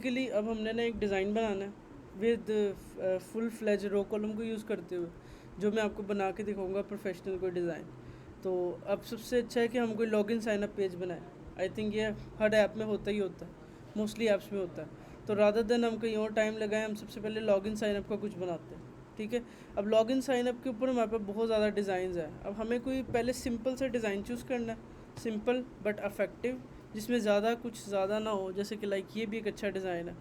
Basically अब हमने ना एक डिज़ाइन बनाना है with full fledge row column को यूज़ करते हुए, जो मैं आपको बना के दिखाऊंगा प्रोफेशनल कोई डिज़ाइन। तो अब सबसे अच्छा है कि हम कोई लॉगिन साइन अप पेज बनाएं। आई थिंक ये हर ऐप में होता ही होता है, मोस्टली ऐप्स में होता है। तो रादर देन हम कहीं और टाइम लगाएं, हम सबसे पहले लॉगिन साइन अप का कुछ बनाते हैं। ठीक है। अब लॉगिन साइन अप के ऊपर हमारे पास बहुत ज़्यादा डिज़ाइन है। अब हमें कोई पहले सिंपल सा डिज़ाइन चूज़ करना है, सिंपल बट अफेक्टिव, जिसमें ज़्यादा कुछ ज़्यादा ना हो। जैसे कि लाइक ये भी एक अच्छा डिज़ाइन है।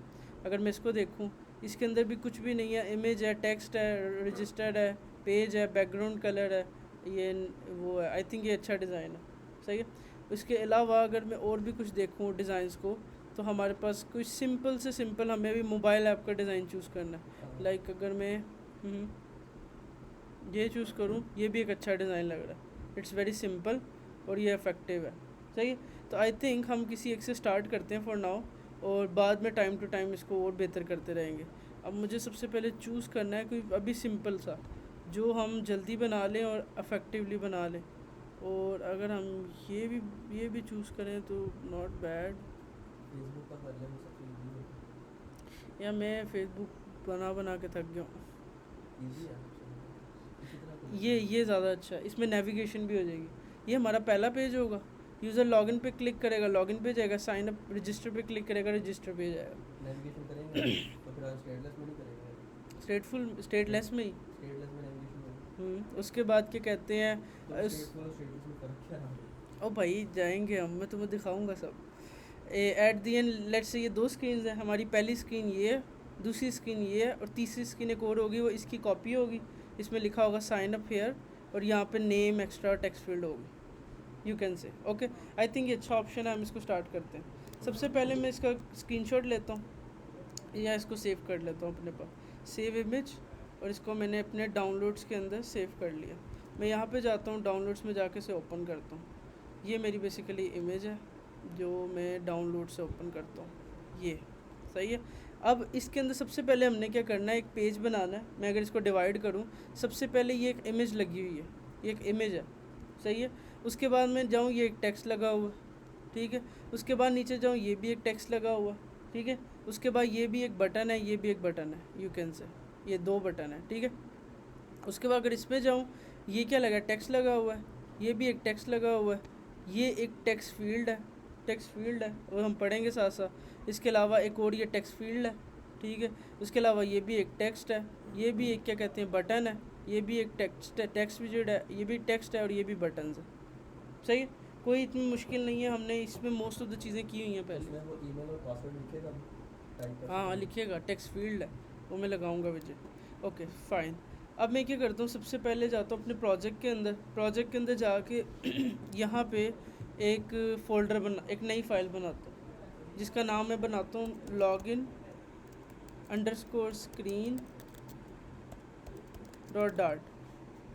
अगर मैं इसको देखूँ, इसके अंदर भी कुछ भी नहीं है, इमेज है, टेक्स्ट है, रजिस्टर्ड है, पेज है, बैकग्राउंड कलर है, ये वो है। आई थिंक ये अच्छा डिज़ाइन है, सही है। इसके अलावा अगर मैं और भी कुछ देखूँ डिज़ाइंस को, तो हमारे पास कुछ सिंपल से सिंपल हमें भी मोबाइल ऐप का डिज़ाइन चूज़ करना है। लाइक अगर मैं ये चूज़ करूँ, ये भी एक अच्छा डिज़ाइन लग रहा है। इट्स वेरी सिंपल और ये इफ़ेक्टिव है, सही है। तो आई थिंक हम किसी एक से स्टार्ट करते हैं फॉर नाउ, और बाद में टाइम टू टाइम इसको और बेहतर करते रहेंगे। अब मुझे सबसे पहले चूज़ करना है कोई अभी सिंपल सा, जो हम जल्दी बना लें और अफेक्टिवली बना लें। और अगर हम ये भी चूज़ करें तो नॉट बैड। फेसबुक का कर ले, मुझसे तो इजी है। या मैं फेसबुक बना बना के थक गया हूँ। इजी है इसी तरह कर ये ज़्यादा अच्छा है, इसमें नेविगेशन भी हो जाएगी। ये हमारा पहला पेज होगा। यूज़र लॉगिन पे क्लिक करेगा, लॉगिन पे जाएगा, साइन अप रजिस्टर पे क्लिक करेगा, रजिस्टर पे जाएगा। नेविगेशन करेंगे ना, तो फिर स्टेटलेस में नहीं करेंगे। स्टेटलेस में ही। स्टेटलेस में नेविगेशन करेंगे। उसके बाद क्या कहते हैं तो उस स्टेटफुल और स्टेटलेस में फ़र्क क्या है? ओ भाई जाएंगे हम, मैं तुम्हें दिखाऊंगा सब। At the and let's say ये दो स्क्रीन हैं हमारी। पहली स्क्रीन ये है, दूसरी स्क्रीन ये है, और तीसरी स्क्रीन एक और होगी, वो इसकी कॉपी होगी। इसमें लिखा होगा साइन अप हेयर, और यहाँ पे नेम एक्स्ट्रा टेक्स्ट फील्ड होगी, you can say okay. I think ये अच्छा ऑप्शन है, हम इसको स्टार्ट करते हैं। सबसे पहले मैं इसका स्क्रीनशॉट लेता हूँ, या इसको सेव कर लेता हूँ अपने पास, सेव इमेज। और इसको मैंने अपने डाउनलोड्स के अंदर सेव कर लिया। मैं यहाँ पे जाता हूँ, डाउनलोड्स में जाके से ओपन करता हूँ। ये मेरी बेसिकली इमेज है जो मैं डाउनलोड से ओपन करता हूँ, ये सही है। अब इसके अंदर सबसे पहले हमने क्या करना है, एक पेज बनाना है। मैं अगर इसको डिवाइड करूँ, सबसे पहले ये एक इमेज लगी हुई है, ये एक इमेज है, सही है। उसके बाद मैं जाऊँ, ये एक टेक्स्ट लगा हुआ है, ठीक है। उसके बाद नीचे जाऊँ, ये भी एक टेक्स्ट लगा हुआ है, ठीक है। उसके बाद ये भी एक बटन है, ये भी एक बटन है, यू कैन से, ये दो बटन है, ठीक है। उसके बाद अगर इसमें जाऊँ, ये क्या लगा, टेक्स्ट लगा हुआ है, ये भी एक टेक्स्ट लगा हुआ है, ये एक टेक्स्ट फील्ड है, टेक्स्ट फील्ड है, और हम पढ़ेंगे साथ साथ। इसके अलावा एक और ये टेक्स्ट फील्ड है, ठीक है। उसके अलावा ये भी एक टेक्स्ट है, ये भी एक क्या कहते हैं बटन है, ये भी एक टेक्स्ट है, टेक्स्ट विजिट है, ये भी टेक्स्ट है, और ये भी बटन है, सही है। कोई इतनी मुश्किल नहीं है, हमने इसमें मोस्ट ऑफ द चीज़ें की हुई हैं पहले। उसमें वो ईमेल और पासवर्ड लिखेगा, टाइप कर हाँ हाँ सकते लिखिएगा, टेक्स्ट फील्ड है, वो मैं लगाऊंगा विजिट, ओके फाइन। अब मैं क्या करता हूँ, सबसे पहले जाता हूँ अपने प्रोजेक्ट के अंदर। प्रोजेक्ट के अंदर जाके यहाँ पे एक फ़ोल्डर बना, एक नई फाइल बनाता हूँ, जिसका नाम मैं बनाता हूँ login underscore screen dot dart.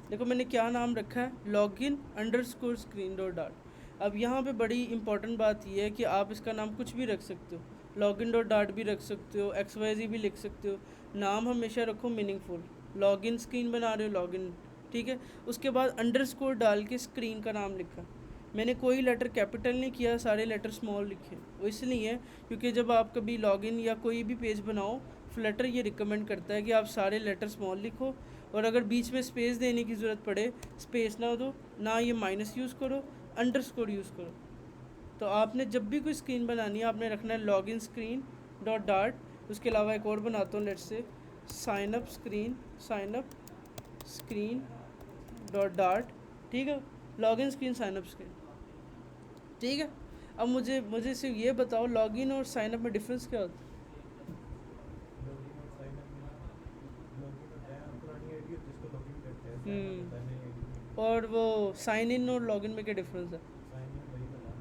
देखो मैंने क्या नाम रखा है, login underscore screen dot dart. अब यहाँ पे बड़ी इंपॉर्टेंट बात यह है कि आप इसका नाम कुछ भी रख सकते हो, लॉगिन डॉट डार्ट भी रख सकते हो, XYZ भी लिख सकते हो। नाम हमेशा रखो मीनिंगफुल। लॉगिन स्क्रीन बना रहे हो, लॉगिन, ठीक है। उसके बाद अंडरस्कोर डाल के स्क्रीन का नाम लिखा। मैंने कोई लेटर कैपिटल नहीं किया, सारे लेटर स्मॉल लिखे। वो इसलिए है क्योंकि जब आप कभी लॉगिन या कोई भी पेज बनाओ, फ्लटर ये रिकमेंड करता है कि आप सारे लेटर स्मॉल लिखो, और अगर बीच में स्पेस देने की ज़रूरत पड़े, स्पेस ना दो ना, ये माइनस यूज़ करो, अंडरस्कोर यूज़ करो। तो आपने जब भी कोई स्क्रीन बनानी है, आपने रखना है लॉगिन स्क्रीन डॉट डार्ट। उसके अलावा एक और बनाता हूँ, let's say sign up screen dot dart, ठीक है। Login screen, sign up screen, ठीक है। अब मुझे सिर्फ ये बताओ, लॉगिन और साइन अप में डिफरेंस क्या होता है? लॉगिन और साइन अप में लॉगिन होता है पुरानी आईडी जिसको लॉगिन करते हैं, साइन अप होता है नई आईडी। और वो साइन इन और लॉगिन में क्या डिफरेंस है? साइन इन वही बता,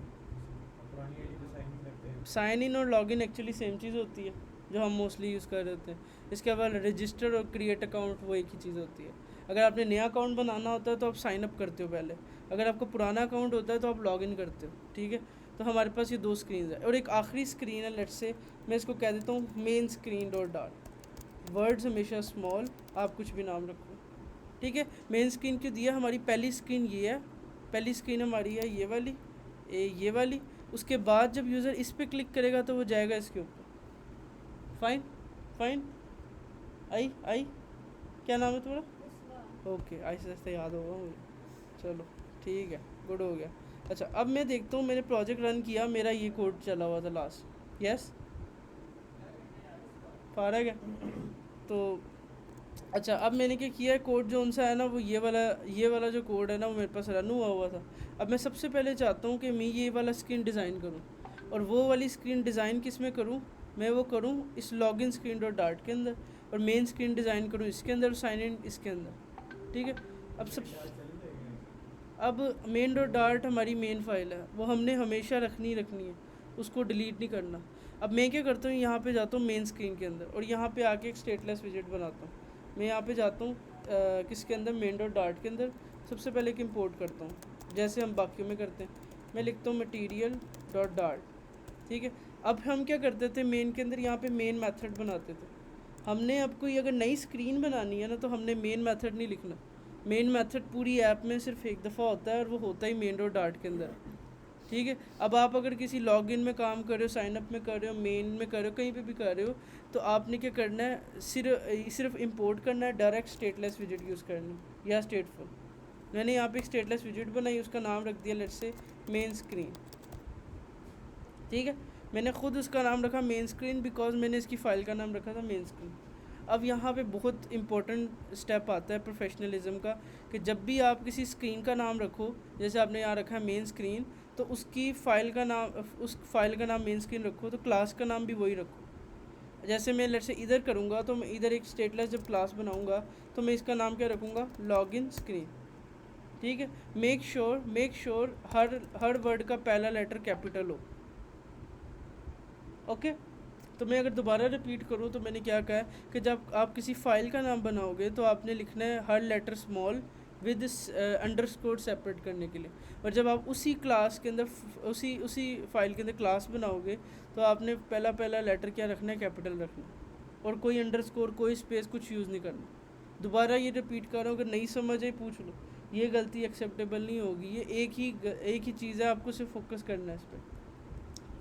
पुरानी आईडी पे साइन इन करते हैं। साइन इन और लॉगिन एक्चुअली सेम चीज़ होती है, जो हम मोस्टली यूज़ कर रहे होते हैं। इसके बाद रजिस्टर और क्रिएट अकाउंट वो एक ही चीज़ होती है। अगर आपने नया अकाउंट बनाना होता है तो आप साइन अप करते हो पहले, अगर आपका पुराना अकाउंट होता है तो आप लॉगिन करते हो, ठीक है। तो हमारे पास ये दो स्क्रीन है, और एक आखिरी स्क्रीन है, लेट्स से मैं इसको कह देता हूँ main screen dot dart. Words हमेशा स्मॉल, आप कुछ भी नाम रखो, ठीक है। मेन स्क्रीन क्यों दिया, हमारी पहली स्क्रीन ये है, पहली स्क्रीन हमारी है ये वाली, ये वाली। उसके बाद जब यूज़र इस पर क्लिक करेगा तो वो जाएगा इसके ऊपर, फाइन फाइन आई क्या नाम है तुम्हारा? ओके, आहिस्ते आहिस्ते याद होगा मुझे। चलो ठीक है, गुड हो गया। अच्छा अब मैं देखता हूँ, मैंने प्रोजेक्ट रन किया, मेरा ये कोड चला हुआ था लास्ट। यस, फारग है तो। अच्छा अब मैंने क्या किया है, कोड जो उनसा है ना वो ये वाला जो कोड है ना वो मेरे पास रन हुआ था। अब मैं सबसे पहले चाहता हूँ कि मैं ये वाला स्क्रीन डिज़ाइन करूँ, और वो वाली स्क्रीन डिज़ाइन किस में करूँ? मैं वो करूँ इस लॉगिन स्क्रीन डॉट डार्ट के अंदर, और मेन स्क्रीन डिज़ाइन करूँ इसके अंदर, और साइन इन इसके अंदर। ठीक है, अब सब अब मेन डॉट डार्ट हमारी मेन फाइल है, वो हमने हमेशा रखनी है, उसको डिलीट नहीं करना। अब मैं क्या करता हूँ, यहाँ पे जाता हूँ मेन स्क्रीन के अंदर, और यहाँ पे आके एक स्टेटलेस विजेट बनाता हूँ। मैं यहाँ पे जाता हूँ किसके अंदर, मेन डॉट डार्ट के अंदर। सबसे पहले एक इम्पोर्ट करता हूँ जैसे हम बाकियों में करते हैं। मैं लिखता हूँ मटीरियल डॉट डार्ट, ठीक है। अब हम क्या करते थे मेन के अंदर, यहाँ पे मेन मेथड बनाते थे। हमने अब कोई अगर नई स्क्रीन बनानी है ना तो हमने मेन मेथड नहीं लिखना। मेन मेथड पूरी ऐप में सिर्फ एक दफ़ा होता है, और वो होता ही मेन डॉट डार्ट के अंदर, ठीक है। अब आप अगर किसी लॉगिन में काम कर रहे हो, साइन अप में कर रहे हो, मेन में कर रहे हो, कहीं पे भी कर रहे हो, तो आपने क्या करना है, सिर्फ इंपोर्ट करना है, डायरेक्ट स्टेटलेस विजेट यूज़ करनी है या स्टेटफुल। मैंने यहाँ पे एक स्टेटलेस विजेट बनाई, उसका नाम रख दिया लेट्स से मेन स्क्रीन, ठीक है। मैंने ख़ुद उसका नाम रखा मेन स्क्रीन बिकॉज मैंने इसकी फ़ाइल का नाम रखा था मेन स्क्रीन। अब यहाँ पे बहुत इंपॉर्टेंट स्टेप आता है प्रोफेशनलिज्म का, कि जब भी आप किसी स्क्रीन का नाम रखो, जैसे आपने यहाँ रखा है मेन स्क्रीन, तो उसकी फ़ाइल का नाम, उस फाइल का नाम मेन स्क्रीन रखो, तो क्लास का नाम भी वही रखो। जैसे मैं लेट्स से इधर करूँगा, तो मैं इधर एक स्टेटलेस जब क्लास बनाऊँगा तो मैं इसका नाम क्या रखूँगा, लॉगिन स्क्रीन, ठीक है। मेक श्योर हर वर्ड का पहला लेटर कैपिटल हो, ओके। तो मैं अगर दोबारा रिपीट करूँ तो मैंने क्या कहा है कि जब आप किसी फ़ाइल का नाम बनाओगे तो आपने लिखना है हर letter small with underscore separate करने के लिए। और जब आप उसी क्लास के अंदर उसी फाइल के अंदर क्लास बनाओगे तो आपने पहला लेटर क्या रखना है, कैपिटल रखना, और कोई अंडरस्कोर कोई स्पेस कुछ यूज़ नहीं करना। दोबारा ये रिपीट कर रहा हूँ, अगर नहीं समझ आई पूछ लो, ये गलती एक्सेप्टेबल नहीं होगी। ये एक ही चीज़ है, आपको सिर्फ फोकस करना है इस पर,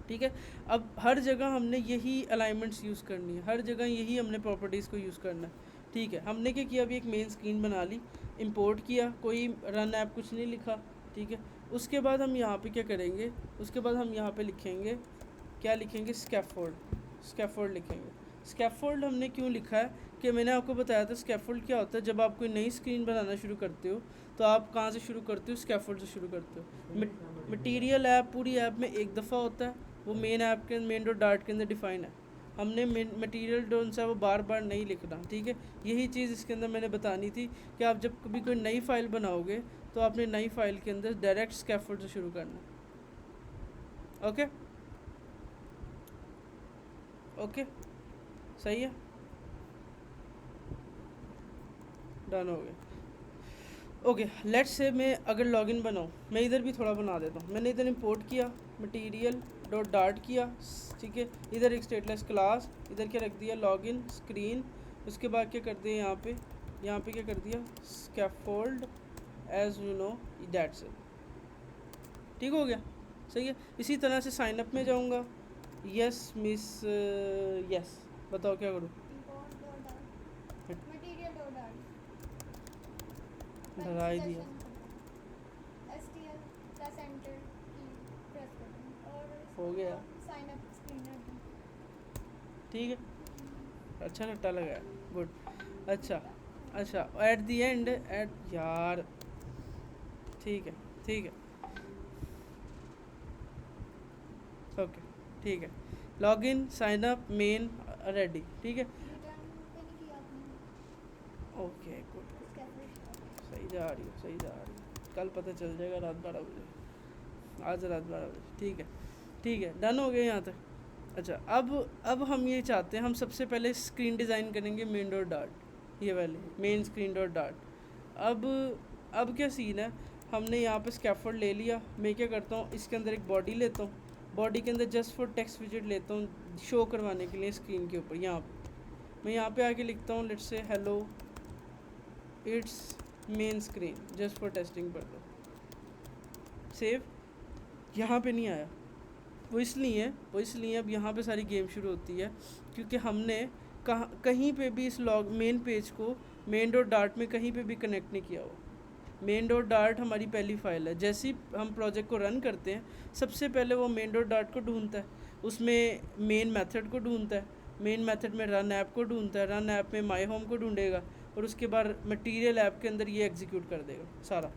ठीक है। अब हर जगह हमने यही अलाइनमेंट्स यूज़ करनी है, हर जगह यही हमने प्रॉपर्टीज़ को यूज़ करना है, ठीक है। हमने क्या किया, अभी एक मेन स्क्रीन बना ली, इंपोर्ट किया, कोई रन ऐप कुछ नहीं लिखा, ठीक है। उसके बाद हम यहाँ पे क्या करेंगे, उसके बाद हम यहाँ पे लिखेंगे, क्या लिखेंगे, स्कैफोल्ड लिखेंगे। स्कैफोल्ड हमने क्यों लिखा है कि मैंने आपको बताया था स्कैफोल्ड क्या होता है। जब आप कोई नई स्क्रीन बनाना शुरू करते हो तो आप कहाँ से शुरू करते हो, स्कैफोल्ड से शुरू करते हो। मटीरियल ऐप पूरी ऐप में एक दफ़ा होता है, वो मेन ऐप के मेन डॉट डार्ट के अंदर डिफ़ाइन है। हमने मटीरियल डोन सा वो बार बार नहीं लिखना, ठीक है। यही चीज़ इसके अंदर मैंने बतानी थी कि आप जब कभी कोई नई फ़ाइल बनाओगे तो आपने नई फ़ाइल के अंदर डायरेक्ट स्कैफोल्ड से शुरू करना, ओके ओके, सही है, डन हो गया। ओके लेट्स से मैं अगर लॉगिन बनाऊँ, मैं इधर भी थोड़ा बना देता हूँ। मैंने इधर इंपोर्ट किया, मटीरियल डॉट डार्ट किया, ठीक है। इधर एक स्टेटलेस क्लास, इधर क्या रख दिया, लॉगिन स्क्रीन। उसके बाद क्या कर दिया, यहाँ पे क्या कर दिया, scaffold as you know, that's it, ठीक हो गया, सही है। इसी तरह से साइन अप में जाऊँगा, यस मिस, यस बताओ क्या करूँ, डरा ही दिया, हो गया, ठीक है, अच्छा रट्टा लगा, गुड। अच्छा एट दी एंड यार, ठीक है ओके, ठीक है, login sign up main ready, ठीक है, ओके गुड, सही जा रही हो, कल पता चल जाएगा रात 12 बजे, आज रात 12 बजे, ठीक है, डन हो गया यहाँ तक। अच्छा अब हम ये चाहते हैं, हम सबसे पहले स्क्रीन डिज़ाइन करेंगे मेन डॉट डार्ट, ये वाले मेन स्क्रीन डॉट डार्ट। अब क्या सीन है, हमने यहाँ पे स्कैफोल्ड ले लिया। मैं क्या करता हूँ, इसके अंदर एक बॉडी लेता हूँ, बॉडी के अंदर जस्ट फॉर टेक्स्ट विजेट लेता हूँ शो करवाने के लिए स्क्रीन के ऊपर। यहाँ पे मैं यहाँ पे आके लिखता हूँ लेट्स से hello it's main screen just for testing पर, सेव। यहाँ पे नहीं आया, वो इसलिए अब यहाँ पे सारी गेम शुरू होती है, क्योंकि हमने कहीं पे भी इस लॉग मेन पेज को मेन डॉट डार्ट में कहीं पे भी कनेक्ट नहीं किया हुआ। मेन डॉट डार्ट हमारी पहली फाइल है। जैसे ही हम प्रोजेक्ट को रन करते हैं, सबसे पहले वो मेन डॉट डार्ट को ढूंढता है, उसमें मेन मेथड को ढूंढता है, मेन मेथड में रन ऐप को ढूंढता है, रन ऐप में माई होम को ढूंढेगा, और उसके बाद मटेरियल ऐप के अंदर ये एग्जीक्यूट कर देगा सारा।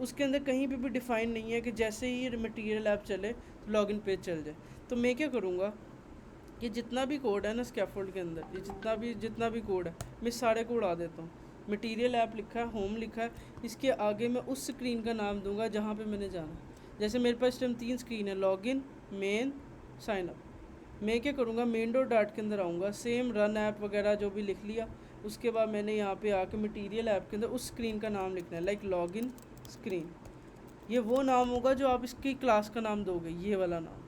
उसके अंदर कहीं पे भी डिफ़ाइन नहीं है कि जैसे ही मटेरियल ऐप चले तो लॉगिन पेज चल जाए। तो मैं क्या करूँगा, ये जितना भी कोड है ना स्कैफोल्ड के अंदर, ये जितना भी कोड है, मैं सारे को उड़ा देता हूँ। मटेरियल ऐप लिखा है, होम लिखा है, इसके आगे मैं उस स्क्रीन का नाम दूंगा जहाँ पे मैंने जाना है। जैसे मेरे पास इस टाइम 3 स्क्रीन है, लॉगिन, मेन, साइन अप। मैं क्या करूँगा, मेन डॉट डाट के अंदर आऊँगा, सेम रन ऐप वगैरह जो भी लिख लिया, उसके बाद मैंने यहाँ पे आके मटेरियल ऐप के अंदर उस स्क्रीन का नाम लिखना है, लाइक लॉगिन स्क्रीन। ये वो नाम होगा जो आप इसकी क्लास का नाम दोगे, ये वाला नाम,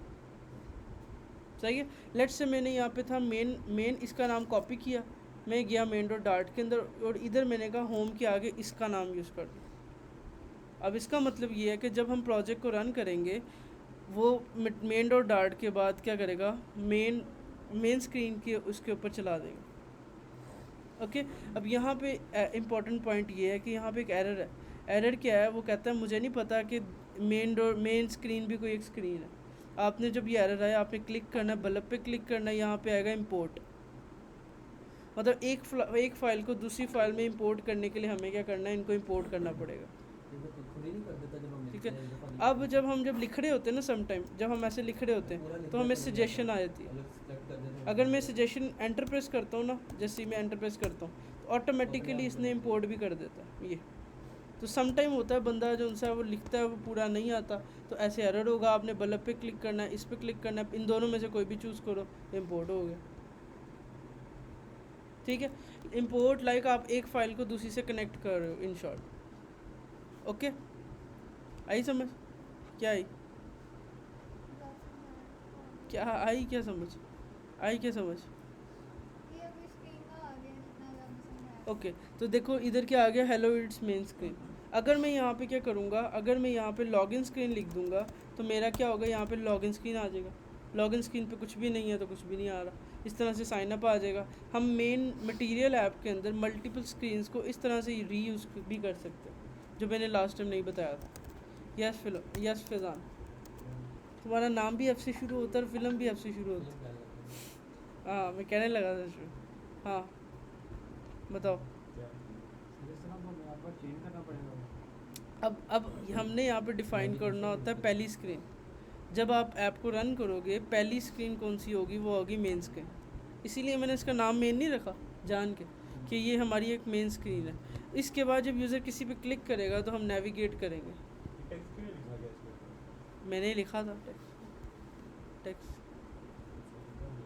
सही है। लेट्स से मैंने यहाँ पे था मेन इसका नाम कॉपी किया, मैं गया मेन डॉट डार्ट के अंदर और इधर मैंने कहा होम के आगे इसका नाम यूज़ कर दूँ। अब इसका मतलब ये है कि जब हम प्रोजेक्ट को रन करेंगे, वो मेन डॉट डार्ट के बाद क्या करेगा, मेन स्क्रीन के उसके ऊपर चला देगा। ओके, अब यहाँ पे इम्पॉर्टेंट पॉइंट ये है कि यहाँ पे एक एरर है। एरर क्या है, वो कहता है मुझे नहीं पता कि मेन स्क्रीन भी कोई एक स्क्रीन है। आपने जब ये एरर आया, आपने क्लिक करना है, बल्ब पे क्लिक करना है, यहाँ पे आएगा इंपोर्ट। मतलब एक फ़ाइल को दूसरी फाइल में इंपोर्ट करने के लिए हमें क्या करना है, इनको इंपोर्ट करना पड़ेगा। ठीक है। अब जब लिख रहे होते हैं ना, समटाइम जब हम ऐसे लिख रहे होते हैं तो हमें सजेशन आ जाती है। अगर मैं सजेशन एंटर प्रेस करता हूँ ना, जैसे मैं एंटर प्रेस करता हूँ तो ऑटोमेटिकली इसने इंपोर्ट भी कर देता है ये। तो समटाइम होता है बंदा जो उनसे वो लिखता है वो पूरा नहीं आता, तो ऐसे एरर होगा। आपने बल्ब पे क्लिक करना है, इस पे क्लिक करना है, इन दोनों में से कोई भी चूज़ करो, इंपोर्ट हो गया। ठीक है, इंपोर्ट लाइक आप एक फ़ाइल को दूसरी से कनेक्ट कर रहे हो, इन शॉर्ट। ओके, आई समझ? क्या आई? क्या आई? क्या समझ आई? क्या समझ? ओके, तो देखो इधर क्या आ गया, हेलो इट्स मेन स्क्रीन। अगर मैं यहाँ पे क्या करूँगा, अगर मैं यहाँ पे लॉगिन स्क्रीन लिख दूँगा तो मेरा क्या होगा, यहाँ पे लॉगिन स्क्रीन आ जाएगा। लॉगिन स्क्रीन पे कुछ भी नहीं है तो कुछ भी नहीं आ रहा। इस तरह से साइन अप आ जाएगा। हम मेन मटेरियल ऐप के अंदर मल्टीपल स्क्रीन्स को इस तरह से रीयूज़ भी कर सकते हैं, जो मैंने लास्ट टाइम नहीं बताया था। यस फैज़ान, तुम्हारा नाम भी एफ से शुरू होता है और फिल्म भी एफ से शुरू होती है। हाँ, मैं कहने लगा था शुरू। हाँ बताओ। अब हमने यहाँ पे डिफ़ाइन करना होता है पहली स्क्रीन। जब आप ऐप को रन करोगे, पहली स्क्रीन कौन सी होगी, वो होगी मेन स्क्रीन। इसीलिए मैंने इसका नाम मेन नहीं रखा, जान के, कि ये हमारी एक मेन स्क्रीन है। इसके बाद जब यूज़र किसी पे क्लिक करेगा तो हम नेविगेट करेंगे। मैंने लिखा था टेक्स्ट।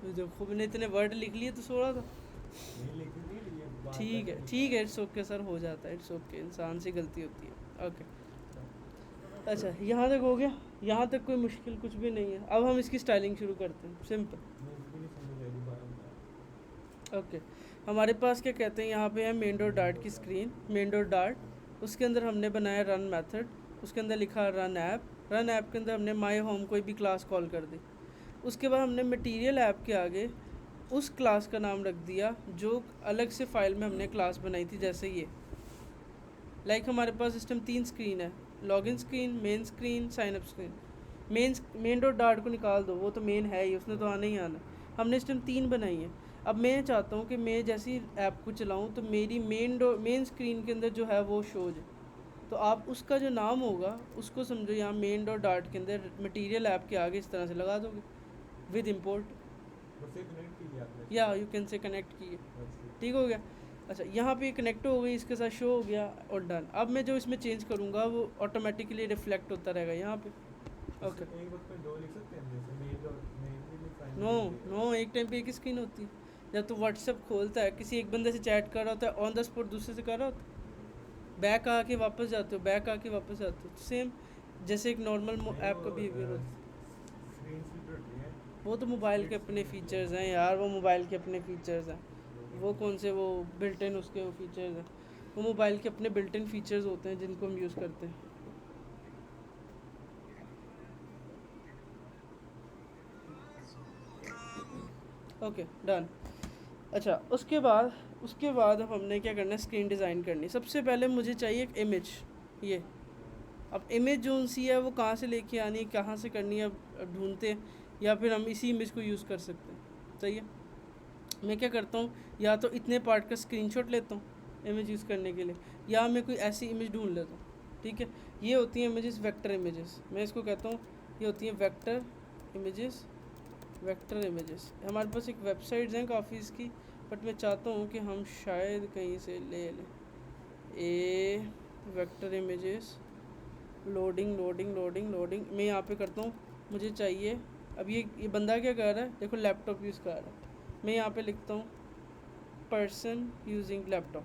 देखो मैंने इतने वर्ड लिख लिए तो सोड़ा था। ठीक है, इट्स ओके सर, हो जाता है, इट्स ओके, इंसान से गलती होती है। ओके, अच्छा यहाँ तक हो गया, यहाँ तक कोई मुश्किल कुछ भी नहीं है। अब हम इसकी स्टाइलिंग शुरू करते हैं, सिंपल। ओके, हमारे पास क्या कहते हैं, यहाँ पे है मेन डॉट डार्ट की स्क्रीन, मेन डॉट डार्ट, उसके अंदर हमने बनाया रन मेथड, उसके अंदर लिखा रन ऐप, रन ऐप के अंदर हमने माई होम कोई भी क्लास कॉल कर दी। उसके बाद हमने मटेरियल ऐप के आगे उस क्लास का नाम रख दिया जो अलग से फ़ाइल में हमने क्लास बनाई थी, जैसे ये। लाइक हमारे पास सिस्टम 3 स्क्रीन है, login screen, main screen, sign up screen. Main dot dart को निकाल दो, वो तो मेन है ही, उसने तो आना ही आना। हमने सिस्टम 3 बनाई है। अब मैं चाहता हूँ कि मैं जैसी ऐप को चलाऊँ तो मेरी मेन स्क्रीन के अंदर जो है वो शो जाए। तो आप उसका जो नाम होगा उसको समझो यहाँ मेन डॉट डार्ट के अंदर मटेरियल ऐप के आगे इस तरह से लगा दोगे विद इम्पोर्ट, या यू कैन से कनेक्ट किए। ठीक हो गया। अच्छा, यहाँ पे कनेक्ट हो गई, इसके साथ शो हो गया और डन। अब मैं जो इसमें चेंज करूँगा वो ऑटोमेटिकली रिफ्लेक्ट होता रहेगा यहाँ पे। ओके, नो एक टाइम पे एक स्क्रीन होती है। जब तो व्हाट्सएप खोलता है, किसी एक बंदे से चैट कर रहा होता है, ऑन द स्पॉट दूसरे से कर रहा होता है, बैक आके वापस जाते हो, सेम जैसे एक नॉर्मल ऐप का बिहेवियर होता है। वो तो मोबाइल के अपने फ़ीचर्स हैं यार, वो मोबाइल के अपने फ़ीचर्स हैं, वो कौन से वो बिल्ट इन उसके वो फ़ीचर्स हैं, वो मोबाइल के अपने बिल्ट इन फ़ीचर्स होते हैं जिनको हम यूज़ करते हैं। Okay done. अच्छा उसके बाद अब हमने क्या करना है, स्क्रीन डिज़ाइन करनी। सबसे पहले मुझे चाहिए एक इमेज। ये अब इमेज जो सी है वो कहाँ से लेके आनी है, कहाँ से करनी है, अब ढूंढते हैं, या फिर हम इसी इमेज को यूज़ कर सकते हैं। सही है, मैं क्या करता हूँ, या तो इतने पार्ट का स्क्रीनशॉट लेता हूँ इमेज यूज़ करने के लिए, या मैं कोई ऐसी इमेज ढूंढ लेता हूँ। ठीक है, ये होती हैं इमेजेस वेक्टर इमेजेस, मैं इसको कहता हूँ, ये होती हैं वेक्टर इमेजेस। वेक्टर इमेजेस हमारे पास एक वेबसाइट्स हैं काफ़ी इसकी, बट मैं चाहता हूँ कि हम शायद कहीं से ले लें। A vector images, loading loading loading loading, मैं यहाँ पे करता हूँ, मुझे चाहिए। अब ये बंदा क्या कर रहा है, देखो लैपटॉप यूज़ कर रहा है। मैं यहाँ पे लिखता हूँ person using laptop,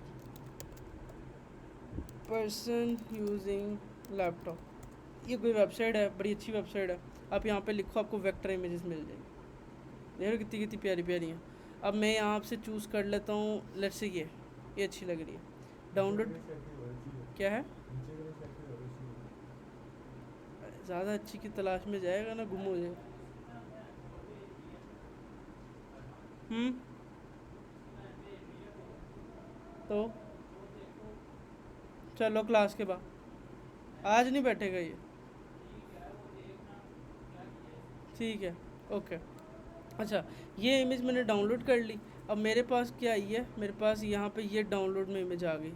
person using laptop. ये कोई वेबसाइट है, बड़ी अच्छी वेबसाइट है। आप यहाँ पे लिखो, आपको वेक्टर इमेजेस मिल जाएगी। देखो कितनी कितनी प्यारी प्यारी हैं। अब मैं यहाँ से चूज़ कर लेता हूँ, लेट्स से ये अच्छी लग रही है। डाउनलोड क्या है, ज़्यादा अच्छी की तलाश में जाएगा ना, गुम हो जाएगा। तो चलो क्लास के बाद, आज नहीं बैठेगा ये, ठीक है, ओके। अच्छा, ये इमेज मैंने डाउनलोड कर ली। अब मेरे पास क्या आई है, मेरे पास यहाँ पे ये डाउनलोड में इमेज आ गई।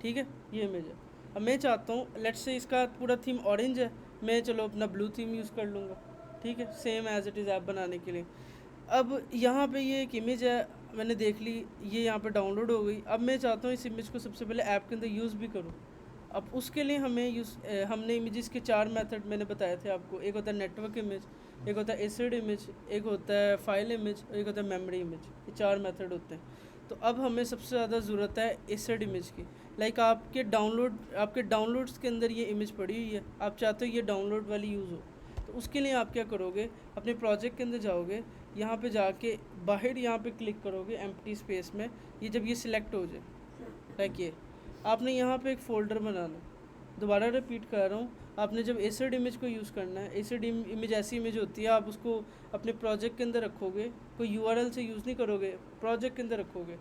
ठीक है, ये इमेज है। अब मैं चाहता हूँ, लेट्स से इसका पूरा थीम ऑरेंज है, मैं चलो अपना ब्लू थीम यूज़ कर लूँगा। ठीक है, same as it is app बनाने के लिए। अब यहाँ पे ये एक इमेज है, मैंने देख ली, ये यहाँ पे डाउनलोड हो गई। अब मैं चाहता हूँ इस इमेज को सबसे पहले ऐप के अंदर यूज़ भी करूँ। अब उसके लिए हमने इमेजेस के 4 मेथड मैंने बताए थे आपको। एक होता है नेटवर्क इमेज, एक होता है एसिड इमेज, एक होता है फाइल इमेज, और एक होता है मेमोरी इमेज। ये 4 मेथड होते हैं। तो अब हमें सबसे ज़्यादा ज़रूरत है एसिड इमेज की। लाइक आपके डाउनलोड्स के अंदर ये इमेज पड़ी हुई है, आप चाहते हो ये डाउनलोड वाली यूज़ हो, तो उसके लिए आप क्या करोगे, अपने प्रोजेक्ट के अंदर जाओगे, यहाँ पे जाके बाहर यहाँ पे क्लिक करोगे एम्प्टी स्पेस में। ये जब ये सिलेक्ट हो जाए, लाइक ये, आपने यहाँ पे एक फ़ोल्डर बनाना। दोबारा रिपीट कर रहा हूँ, आपने जब एसिड इमेज को यूज़ करना है, एसिड इमेज ऐसी इमेज होती है, आप उसको अपने प्रोजेक्ट के अंदर रखोगे, कोई यूआरएल से यूज़ नहीं करोगे, प्रोजेक्ट के अंदर रखोगे।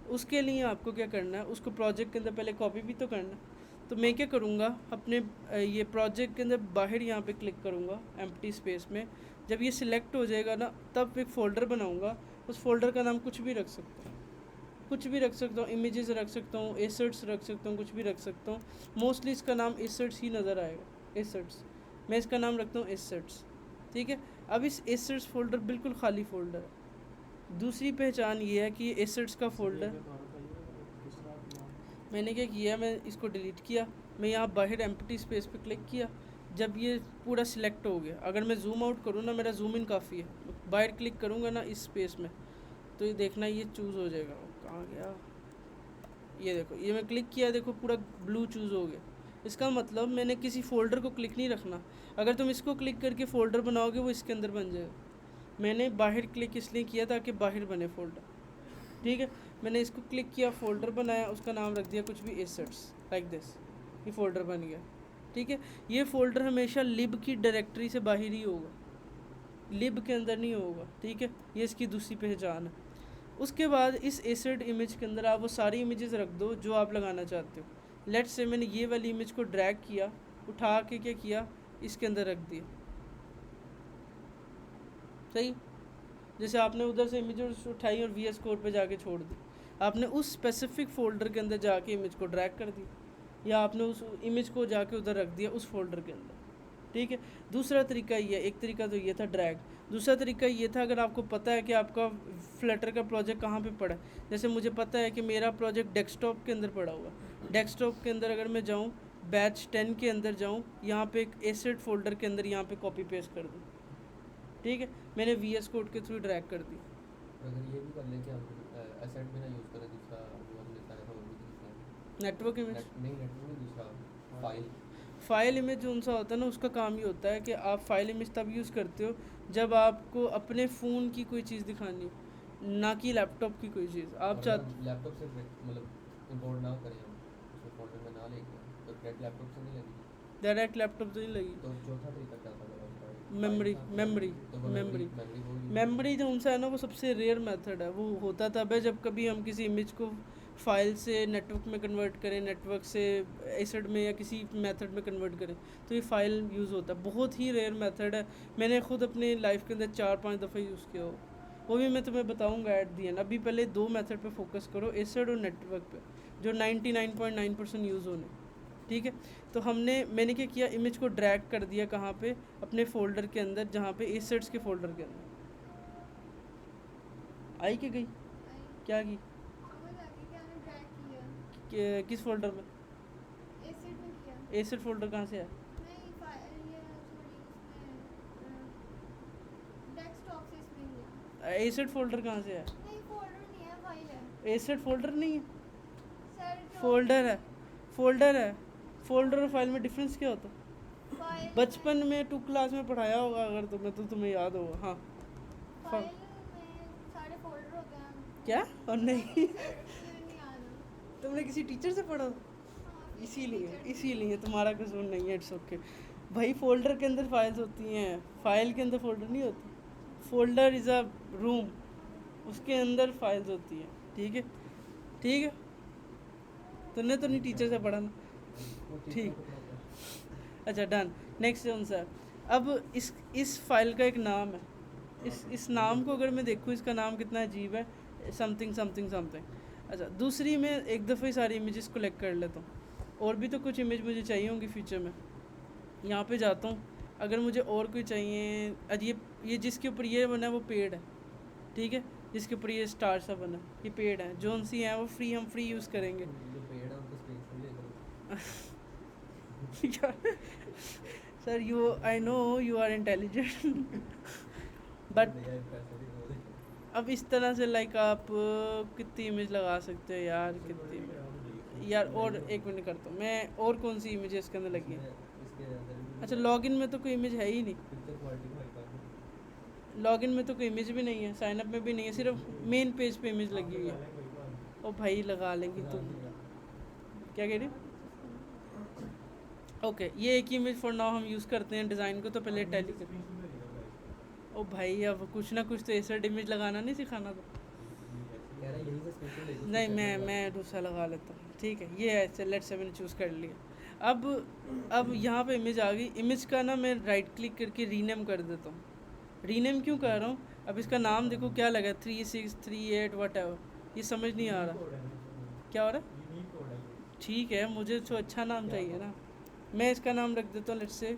उसके लिए आपको क्या करना है, उसको प्रोजेक्ट के अंदर पहले कॉपी भी तो करना है। तो मैं क्या करूँगा, अपने ये प्रोजेक्ट के अंदर बाहर यहाँ पे क्लिक करूँगा एम्प्टी स्पेस में। जब ये सिलेक्ट हो जाएगा ना, तब एक फ़ोल्डर बनाऊँगा। उस फोल्डर का नाम कुछ भी रख सकता हूँ, कुछ भी रख सकता हूँ, इमेजेस रख सकता हूँ, एसेट्स रख सकता हूँ, कुछ भी रख सकता हूँ। मोस्टली इसका नाम एसेट्स ही नज़र आएगा, एसेट्स। मैं इसका नाम रखता हूँ एसेट्स। ठीक है, अब इस एसेट्स फोल्डर बिल्कुल खाली फोल्डर है। दूसरी पहचान ये है कि एसेट्स का फोल्डर, मैंने क्या किया, मैं इसको डिलीट किया, मैं यहाँ बाहर एम्प्टी स्पेस पे क्लिक किया। जब ये पूरा सिलेक्ट हो गया, अगर मैं जूम आउट करूँ ना, मेरा जूम इन काफ़ी है, बाहर क्लिक करूँगा ना इस स्पेस में, तो ये देखना ये चूज़ हो जाएगा। कहाँ गया, ये देखो, ये मैं क्लिक किया, देखो पूरा ब्लू चूज़ हो गया। इसका मतलब मैंने किसी फ़ोल्डर को क्लिक नहीं रखना। अगर तुम इसको क्लिक करके फ़ोल्डर बनाओगे, वो इसके अंदर बन जाएगा। मैंने बाहर क्लिक इसलिए किया ताकि बाहर बने फ़ोल्डर। ठीक है, मैंने इसको क्लिक किया, फ़ोल्डर बनाया, उसका नाम रख दिया कुछ भी, एसेट्स, लाइक दिस, ये फ़ोल्डर बन गया। ठीक है, ये फ़ोल्डर हमेशा लिब की डायरेक्टरी से बाहर ही होगा, लिब के अंदर नहीं होगा। ठीक है, ये इसकी दूसरी पहचान है। उसके बाद इस एसिड इमेज के अंदर आप वो सारी इमेजेस रख दो जो आप लगाना चाहते हो। लेट्स से मैंने ये वाली इमेज को ड्रैग किया, उठा के क्या किया, इसके अंदर रख दिया। सही, जैसे आपने उधर से इमेज उठाई और वी एस कोड पर जाके छोड़ दी, आपने उस स्पेसिफिक फ़ोल्डर के अंदर जाके इमेज को ड्रैग कर दिया, या आपने उस इमेज को जाके उधर रख दिया उस फोल्डर के अंदर। ठीक है, दूसरा तरीका ये, एक तरीका तो ये था ड्रैग। दूसरा तरीका ये था, अगर आपको पता है कि आपका फ्लटर का प्रोजेक्ट कहाँ पे पड़ा है, जैसे मुझे पता है कि मेरा प्रोजेक्ट डेस्कटॉप के अंदर पड़ा हुआ, डेस्कटॉप के अंदर अगर मैं जाऊँ, बैच 10 के अंदर जाऊँ, यहाँ पे एक एसेट फोल्डर के अंदर यहाँ पे कॉपी पेस्ट कर दूँ। ठीक है, मैंने वी एस कोड के थ्रू ड्रैग कर दी। अगर ये भी कर ले कि हम एसेट भी ना यूज़ करें, दूसरा जो हमने बताया था, वो भी दूसरा नेटवर्क इमेज, नहीं, नेटवर्क में दूसरा फ़ाइल इमेज जो उनसा होता है ना, उसका काम ये होता है कि आप फ़ाइल इमेज तब यूज़ करते हो जब आपको अपने फ़ोन की कोई चीज़ दिखानी हो, ना कि लैपटॉप की कोई चीज़। आप चाहते लैपटॉप से मतलब इंपोर्ट ना करें, हम उसको फोल्डर में ना लेके, तो डायरेक्ट लैपटॉप से नहीं लगी, डायरेक्ट लैपटॉप तो नहीं लगी। तो चौथा तरीका क्या था? मेमोरी मेमोरी तो वो मेमोरी मेमोरी वो use मेमोरी जो उनसे है ना वो सबसे रेयर मेथड है। वो होता तब है जब कभी हम किसी इमेज को फाइल से नेटवर्क में कन्वर्ट करें, नेटवर्क से एसिड में या किसी मेथड में कन्वर्ट करें, तो ये फाइल यूज़ होता है। बहुत ही रेयर मेथड है, मैंने खुद अपनी लाइफ के अंदर 4-5 दफ़ा यूज़ किया हो, वो भी मैं तुम्हें बताऊंगा एट दी एंड। अभी पहले 2 मेथड पे फोकस करो, एसिड और नेटवर्क पे, जो 99.9% यूज़ होने, ठीक है। तो मैंने क्या किया, इमेज को ड्रैग कर दिया कहाँ पे, अपने फोल्डर के अंदर, जहाँ पे एसिड्स के फोल्डर के अंदर। आई कि गई? क्या की? किस फोल्डर में? एसिड फोल्डर कहाँ से है? एसिड फोल्डर कहाँ से है? एसिड फोल्डर नहीं है, फोल्डर है। फोल्डर है, फोल्डर और फाइल में डिफरेंस क्या होता है? बचपन में 2 क्लास में पढ़ाया होगा अगर तुम्हें, तो तुम्हें याद होगा। हाँ फाइल में सारे फोल्डर होते हैं। क्या? और नहीं नहीं याद। तुमने किसी टीचर से पढ़ा? इसीलिए तुम्हारा कसूर नहीं है, इट्स ओके। भाई फोल्डर के अंदर फाइल्स होती हैं, फाइल के अंदर फोल्डर नहीं होती। फोल्डर इज़ अ रूम, उसके अंदर फाइल्स होती हैं, ठीक है। ठीक है, तुमने तो नहीं टीचर से पढ़ा ना, वो teacher ठीक। को पता है। अच्छा डन। Next answer. अब इस फाइल का एक नाम है, इस नाम को अगर मैं देखूँ, इसका नाम कितना अजीब है, समथिंग समथिंग समथिंग। अच्छा, दूसरी मैं एक दफ़े सारी इमेजेस कलेक्ट कर लेता हूँ, और भी तो कुछ इमेज मुझे चाहिए होंगी फ्यूचर में। यहाँ पे जाता हूँ, अगर मुझे और कोई चाहिए, ये जिसके ऊपर ये बना है वो पेड़ है, ठीक है, जिसके ऊपर ये स्टार सा बना है ये पेड़ है। जो सी हैं वो हम फ्री यूज़ करेंगे। जो पेड़ है उनको स्पेस में ले sir you, I know you are intelligent but अब इस तरह से लाइक आप कितनी इमेज लगा सकते हो यार, कितनी यार। और एक मिनट करता हूँ मैं, और कौन सी इमेज इसके अंदर लगी है? इसके अंदर अच्छा, लॉगिन में तो कोई इमेज है ही नहीं, पिक्चर क्वालिटी को हाई कर लॉगिन में तो कोई इमेज भी नहीं है, साइन अप में भी नहीं है, सिर्फ मेन पेज पे इमेज लगी हुई है। ओ भाई लगा लेंगी तुम, क्या कह रही? ओके, ये एक ही इमेज फॉर नाउ हम यूज़ करते हैं डिज़ाइन को, तो पहले टैली कर। ओ भाई अब कुछ ना कुछ तो ऐसा इमेज लगाना नहीं सिखाना तो। कह रहा है यहीं से स्पेशल ले नहीं, मैं दूसरा लगा लेता हूँ, ठीक है। ये है, लेट्स से मैंने चूज़ कर लिया। अब यहाँ पे इमेज आ गई। इमेज का ना मैं राइट क्लिक करके रीनेम कर देता हूँ। रीनेम क्यों कर रहा हूँ? अब इसका नाम देखो क्या लगा, 3638 वट एवर, ये समझ नहीं आ रहा क्या हो रहा है। ठीक है, मुझे तो अच्छा नाम चाहिए ना, मैं इसका नाम रख देता हूँ, लेट्स से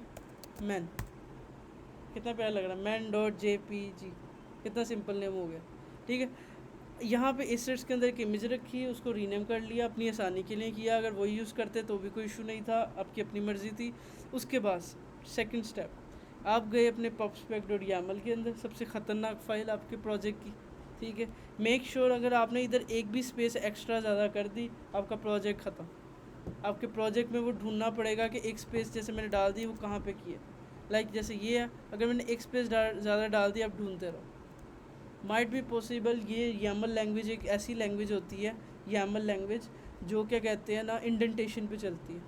मैन। कितना प्यारा लग रहा है, man.jpg, कितना सिंपल नेम हो गया, ठीक है। यहाँ पे एसेट्स के अंदर एक इमेज रखी है, उसको रीनेम कर लिया, अपनी आसानी के लिए किया। अगर वही यूज़ करते तो भी कोई इशू नहीं था, आपकी अपनी मर्ज़ी थी। उसके बाद सेकंड स्टेप, आप गए अपने pubspec.yaml के अंदर, सबसे ख़तरनाक फ़ाइल आपके प्रोजेक्ट की, ठीक है। मेक श्योर अगर आपने इधर एक भी स्पेस एक्स्ट्रा ज़्यादा कर दी, आपका प्रोजेक्ट ख़त्म। आपके प्रोजेक्ट में वो ढूंढना पड़ेगा कि एक स्पेस जैसे मैंने डाल दी वो कहाँ पे की है। लाइक जैसे ये है, अगर मैंने एक स्पेस ज़्यादा डाल दी, आप ढूंढते रहो। माइट बी पॉसिबल ये YAML लैंग्वेज एक ऐसी लैंग्वेज होती है, YAML लैंग्वेज, जो क्या कहते हैं ना, इंडेंटेशन पे चलती है।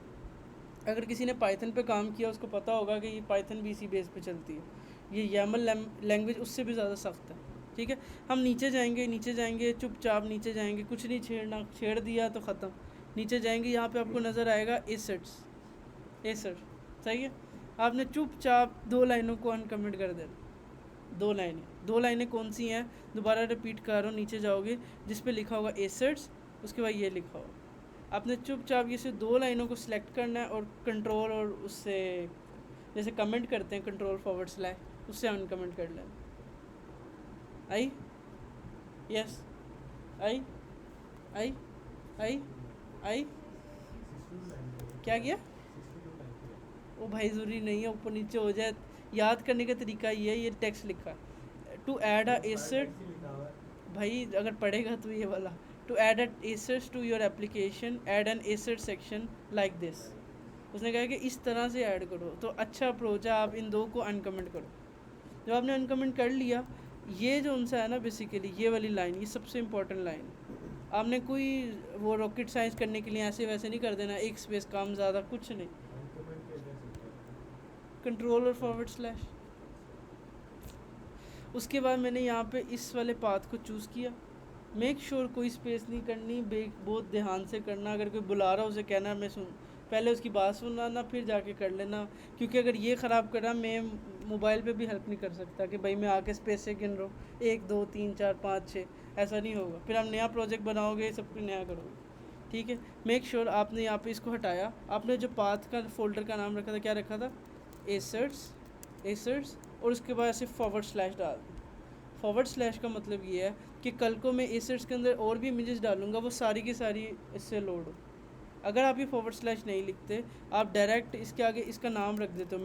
अगर किसी ने पाइथन पे काम किया उसको पता होगा कि ये पाइथन भी इसी बेस पे चलती है। ये YAML लैंग्वेज उससे भी ज़्यादा सख्त है, ठीक है। हम नीचे जाएंगे चुपचाप नीचे जाएंगे, कुछ नहीं छेड़ना, छेड़ दिया तो ख़त्म। नीचे जाएंगे, यहाँ पे आपको नज़र आएगा एसेट्स, सही है। आपने चुपचाप 2 लाइनों को अनकमेंट कर देना। 2 लाइनें कौन सी हैं, दोबारा रिपीट कर रहा हूँ। नीचे जाओगे जिस पे लिखा होगा एसेट्स, उसके बाद ये लिखा होगा। आपने चुपचाप ये से 2 लाइनों को सिलेक्ट करना है और कंट्रोल, और उससे जैसे कमेंट करते हैं कंट्रोल/, उससे अनकमेंट कर लेना। आई? यस, आई आई आई आई क्या किया? वो भाई ज़रूरी नहीं है ऊपर नीचे हो जाए, याद करने का तरीका ये है, ये टेक्स्ट लिखा है, टू ऐड अ एसेट। भाई अगर पढ़ेगा तो ये वाला, to add a assets to your application, add an asset section like this. उसने कहा कि इस तरह से ऐड करो, तो अच्छा अप्रोच है, आप इन 2 को अनकमेंट करो। जब आपने अनकमेंट कर लिया, ये जो उनसा है ना, बेसिकली ये वाली लाइन, ये सबसे इंपॉर्टेंट लाइन। आपने कोई वो रॉकेट साइंस करने के लिए ऐसे वैसे नहीं कर देना, एक स्पेस काम ज़्यादा, कुछ नहीं, कंट्रोल और /। उसके बाद मैंने यहाँ पे इस वाले पाथ को चूज़ किया। मेक श्योर कोई स्पेस नहीं करनी, बहुत ध्यान से करना। अगर कोई बुला रहा है उसे कहना मैं सुन, पहले उसकी बात सुनना ना, फिर जाके कर लेना। क्योंकि अगर ये ख़राब करा, मैं मोबाइल पे भी हेल्प नहीं कर सकता कि भाई मैं आके स्पेस से गिन रहा हूँ 1 2 3 4 5 6, ऐसा नहीं होगा। फिर हम नया प्रोजेक्ट बनाओगे, सब कुछ नया करोगे, ठीक है। मेक श्योर आपने यहाँ पे इसको हटाया। आपने जो पाथ का फोल्डर का नाम रखा था, क्या रखा था? एसर्ट्स, और उसके बाद ऐसे // डाल दी। / का मतलब ये है कि कल को मैं एसर्ट्स के अंदर और भी इमेजेस डालूंगा, वो सारी की सारी इससे लोड हो। अगर आप ये / नहीं लिखते, आप डायरेक्ट इसके आगे इसका नाम रख देते हो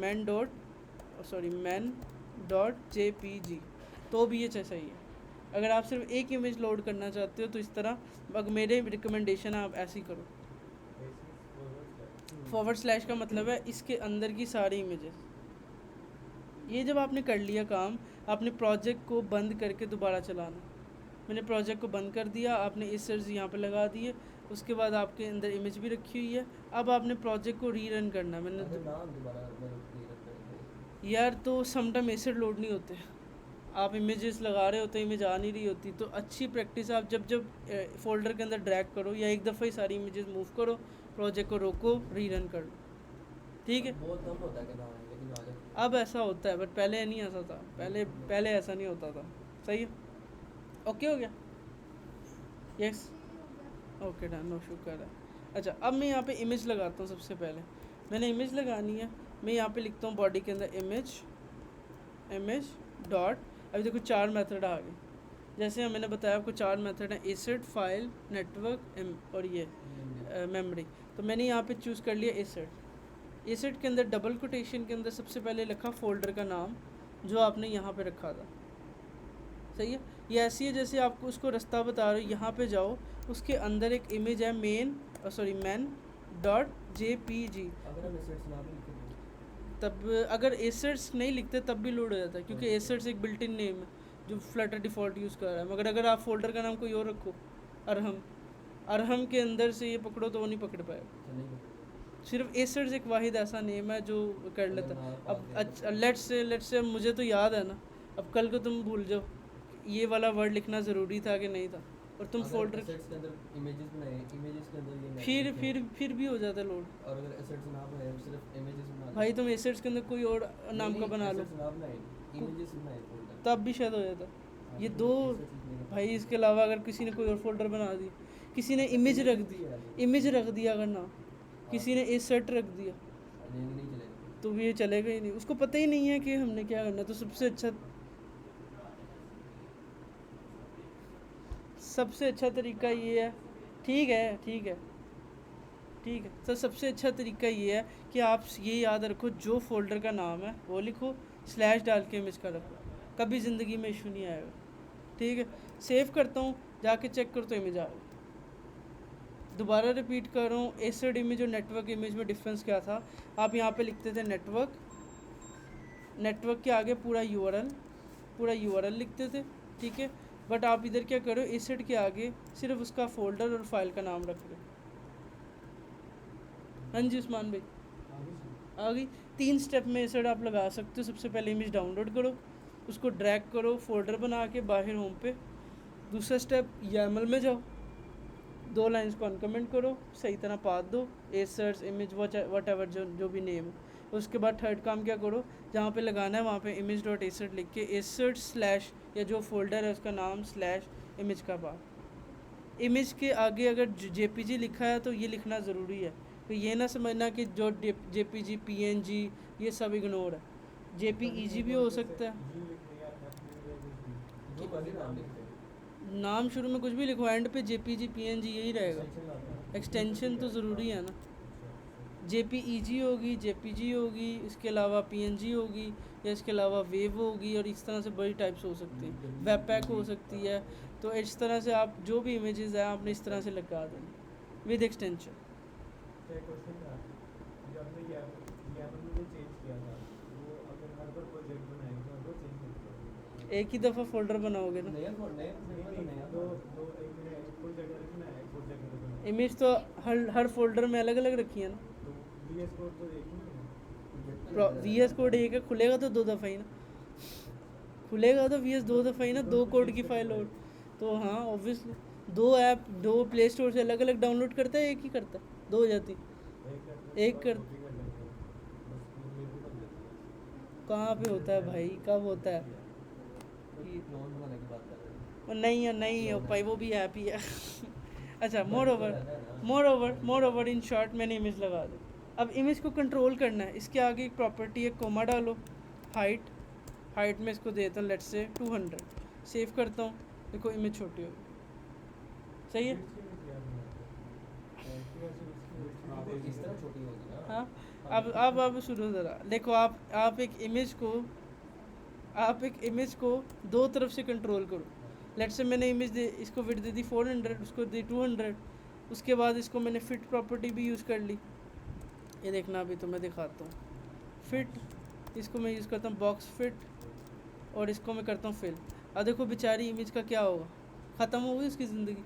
men.jpg, तो भी ये सही है। अगर आप सिर्फ एक इमेज लोड करना चाहते हो तो इस तरह, अगर मेरे रिकमेंडेशन है आप ऐसे ही करो। / का मतलब है इसके अंदर की सारी इमेजेस। ये जब आपने कर लिया काम, आपने प्रोजेक्ट को बंद करके दोबारा चलाना। मैंने प्रोजेक्ट को बंद कर दिया, आपने एसर्ट्स यहाँ पे लगा दिए, उसके बाद आपके अंदर इमेज भी रखी हुई है। अब आपने प्रोजेक्ट को रीरन करना। मैंने अगर नाम दोबारा मतलब करेंगे यार तो समटाइम एसर्ट लोड नहीं होते, आप इमेजेस लगा रहे होते, इमेज आ नहीं रही होती, तो अच्छी प्रैक्टिस आप जब फोल्डर के अंदर ड्रैग करो या एक दफ़ा ही सारी इमेजेस मूव करो, प्रोजेक्ट को रोको, रीरन कर लो, ठीक है। बहुत कम होता है कि नाम लेकिन आ जाता अब ऐसा होता है, बट पहले नहीं ऐसा था, पहले ऐसा नहीं होता था। सही है, ओके हो गया, यस ओके डन, नो शुक्र है। अच्छा, अब मैं यहाँ पे इमेज लगाता हूँ। सबसे पहले मैंने इमेज लगानी है, मैं यहाँ पे लिखता हूँ बॉडी के अंदर इमेज डॉट। अभी देखो 4 मेथड आ गए। जैसे मैंने बताया आपको 4 मेथड हैं, एसेट, फाइल, नेटवर्क और ये मेमोरी। तो मैंने यहाँ पे चूज़ कर लिया एसेट के अंदर डबल कोटेशन के अंदर सबसे पहले लिखा फोल्डर का नाम जो आपने यहाँ पे रखा था। सही है, ये ऐसी है जैसे आपको उसको रास्ता बता रहे हो। यहाँ पे जाओ, उसके अंदर एक इमेज है men.jpg। अगर हम एसेट्स नाम लिख दें तब अगर एसेट्स नहीं लिखते तब भी लोड हो जाता है, क्योंकि एसेट्स एक बिल्ट इन नेम है जो फ्लटर डिफ़ॉल्ट यूज़ कर रहा है। मगर अगर आप फोल्डर का नाम कोई और रखो, अरहम के अंदर से ये पकड़ो तो वो नहीं पकड़ पाएगा। चलेगा सिर्फ एसेट्स एक वाहिद ऐसा नेम है जो कर लेता है। नाम अब अच्छा, लेट्स से मुझे तो याद है ना, अब कल को तुम भूल जाओ, ये वाला वर्ड लिखना ज़रूरी था कि नहीं था, और तुम फोल्डर एसेट्स के अंदर इमेजेस बनाए, इमेजेस के अंदर ये फिर भी हो जाता है लोड। और अगर एसेट्स ना बनाए सिर्फ इमेजेस बना भाई तुम एसेट्स के अंदर कोई और नाम का बना लो, इमेजेस बनाए फोल्डर तब भी शायद हो जाता। ये दो भाई, इसके अलावा अगर किसी ने कोई और फोल्डर बना दी, किसी ने इमेज रख दिया अगर ना, किसी ने एसेट रख दिया, नहीं चलेगा। तो ये चलेगा ही नहीं, उसको पता ही नहीं है कि हमने क्या करना। तो सबसे अच्छा तरीका ये है, ठीक है तो सबसे अच्छा तरीका ये है कि आप ये याद रखो, जो फोल्डर का नाम है वो लिखो, स्लैश डाल के इमेज का रखो, कभी ज़िंदगी में इशू नहीं आएगा। ठीक है, सेव करता हूँ, जाके चेक करो तो इमेज आ गई। दोबारा रिपीट कर रहा हूँ, एसेट इमेज और नेटवर्क इमेज में डिफरेंस क्या था। आप यहाँ पे लिखते थे नेटवर्क के आगे पूरा यूआरएल लिखते थे, ठीक है। बट आप इधर क्या करो, एसेट के आगे सिर्फ उसका फोल्डर और फाइल का नाम रख दो। हाँ जी उस्मान भाई, आ गई। 3 स्टेप में एसेट आप लगा सकते हो। सबसे पहले इमेज डाउनलोड करो, उसको ड्रैग करो फोल्डर बना के बाहर होम पे। दूसरा स्टेप YAML में जाओ, 2 लाइन्स को अनकमेंट करो, सही तरह पाथ दो, एसेट्स इमेज वट एवर जो भी नेम है। उसके बाद थर्ड काम क्या करो, जहाँ पे लगाना है वहाँ पे image.asset लिख के एसेट स्लैश या जो फोल्डर है उसका नाम स्लैश इमेज का पाथ। इमेज के आगे अगर JPG लिखा है तो ये लिखना ज़रूरी है। तो ये ना समझना कि जो JPG PNG ये सब इग्नोर है, JPEG भी हो सकता है। जो पहले नाम लिखते हैं, नाम शुरू में कुछ भी लिखो, एंड पे JPG PNG यही रहेगा। सेक्शन आता है। एक्सटेंशन तो ज़रूरी है ना, JPEG होगी, JPG होगी, इसके अलावा PNG होगी, या इसके अलावा वेव होगी, और इस तरह से बड़ी टाइप्स हो सकती हैं, वेब पैक हो सकती है। तो इस तरह से आप जो भी इमेजेस हैं आपने इस तरह से लगा देना विद एक्सटेंशन। क्वेश्चन था, जो आपने YAML में जो चेंज किया था, वो अगर हर बार प्रोजेक्ट बनाएंगे तो हर बार चेंज नहीं होगा। एक ही दफ़ा फोल्डर बनाओगे ना, नया नया दो एक मैंने एक फुल जगह रखना है, एक फुल जगह रखना है। इमेज तो हर फोल्डर में अलग अलग रखी है ना। तो VS कोड तो एक ही है। VS कोड एक है, खुलेगा तो 2 दफ़ा ही ना, खुलेगा तो VS दो दफ़ा ही ना, दो कोड की फाइल और। तो हाँ ऑब्वियसली दो ऐप दो प्ले स्टोर से अलग अलग डाउनलोड करता है, एक ही करता है, दो हो जाती। एक कर कहाँ पे होता है भाई, कब होता है? क्लोन बनाने की बात कर रहे हैं। और नहीं है, नहीं हो भाई, वो भी ऐप ही है। अच्छा बट मोर तो ओवर रहता है ना। मोर ओवर इन शॉर्ट मैंने इमेज लगा दी। अब इमेज को कंट्रोल करना है, इसके आगे एक प्रॉपर्टी है, कोमा डालो, हाइट में इसको देता हूँ लेट्स से 200, सेव करता हूँ, देखो इमेज छोटी होगी, सही है। हाँ, वो इस तरह छोटी होगी ना। हाँ हाँ, अब सुनो ज़रा, देखो आप एक इमेज को दो तरफ से कंट्रोल करो। लेट्स से मैंने इमेज दे, इसको विड्थ दे दी 400, उसको दी 200, उसके बाद इसको मैंने फिट प्रॉपर्टी भी यूज़ कर ली। ये देखना अभी तो मैं दिखाता हूँ, फिट, इसको मैं यूज़ करता हूँ बॉक्स फिट, और इसको मैं करता हूँ फिल। अब देखो बेचारी इमेज का क्या होगा, ख़त्म हो गई उसकी ज़िंदगी।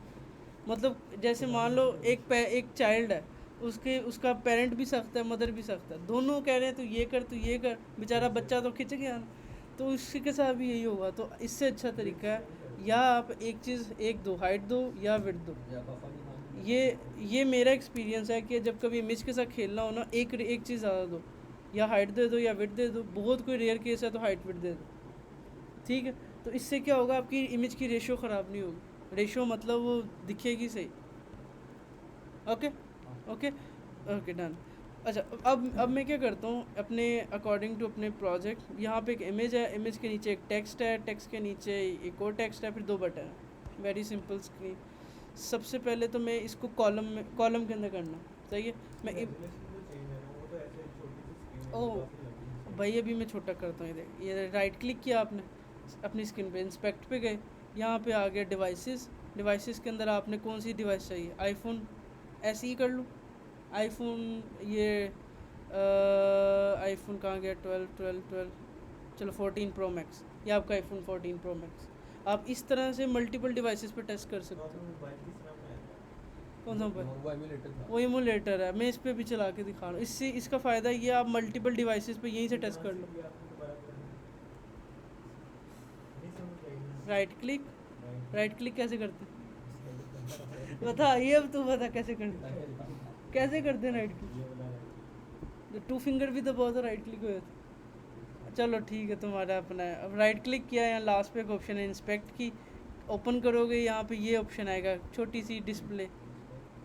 मतलब जैसे मान लो एक चाइल्ड है, उसका पेरेंट भी सख्त है, मदर भी सख्त है, दोनों कह रहे हैं तू ये कर, बेचारा बच्चा तो खिंच गया ना। तो उसके के साथ भी यही होगा। तो इससे अच्छा तरीका है, या आप एक चीज़ एक दो, हाइट दो या विड्थ दो। या पापा की मान ये मेरा एक्सपीरियंस है कि जब कभी इमेज के साथ खेलना हो ना, एक चीज़ ज़्यादा दो, या हाइट दे दो या विड्थ दे दो। बहुत कोई रेयर केस है तो हाइट विड्थ दे दो, ठीक है। तो इससे क्या होगा, आपकी इमेज की रेशियो ख़राब नहीं होगी। रेशियो मतलब वो दिखेगी सही। Okay okay okay done. अच्छा अब मैं क्या करता हूँ, अपने अकॉर्डिंग टू अपने प्रोजेक्ट, यहाँ पे एक इमेज है, इमेज के नीचे एक टेक्स्ट है, टेक्स्ट के नीचे एक और टेक्स्ट है, फिर दो बटन है, वेरी सिंपल स्क्रीन। सबसे पहले तो मैं इसको कॉलम के अंदर करना, सही है। मैं ओ भाई अभी मैं छोटा करता हूँ, ये राइट क्लिक किया आपने अपनी स्क्रीन पे, इंस्पेक्ट पे गए, यहाँ पे आ गया डिवाइसेस के अंदर आपने कौन सी डिवाइस चाहिए, आईफोन, ऐसे ही कर लूँ आईफोन। ये आईफोन कहाँ गया, 12 चलो 14 प्रो मैक्स, ये आपका आईफोन 14 प्रो मैक्स। आप इस तरह से मल्टीपल डिवाइसेस पे टेस्ट कर सकते हो। कौन सा मोबाइल? वो एमुलेटर था। वो एमुलेटर है, मैं इस पे भी चला के दिखा रहा हूँ। इससे इसका फ़ायदा ये, आप मल्टीपल डिवाइसेस पे यहीं से टेस्ट कर लो। राइट क्लिक कैसे करते हैं? बता, ये अब तू बता कैसे करते हैं राइट क्लिक? 2 फिंगर भी दबाओ तो राइट क्लिक हो जाता है। चलो ठीक है, तुम्हारा अपना है। अब राइट क्लिक किया, यहाँ लास्ट पे एक ऑप्शन है इंस्पेक्ट की, ओपन करोगे यहाँ पे ये ऑप्शन आएगा, छोटी सी डिस्प्ले,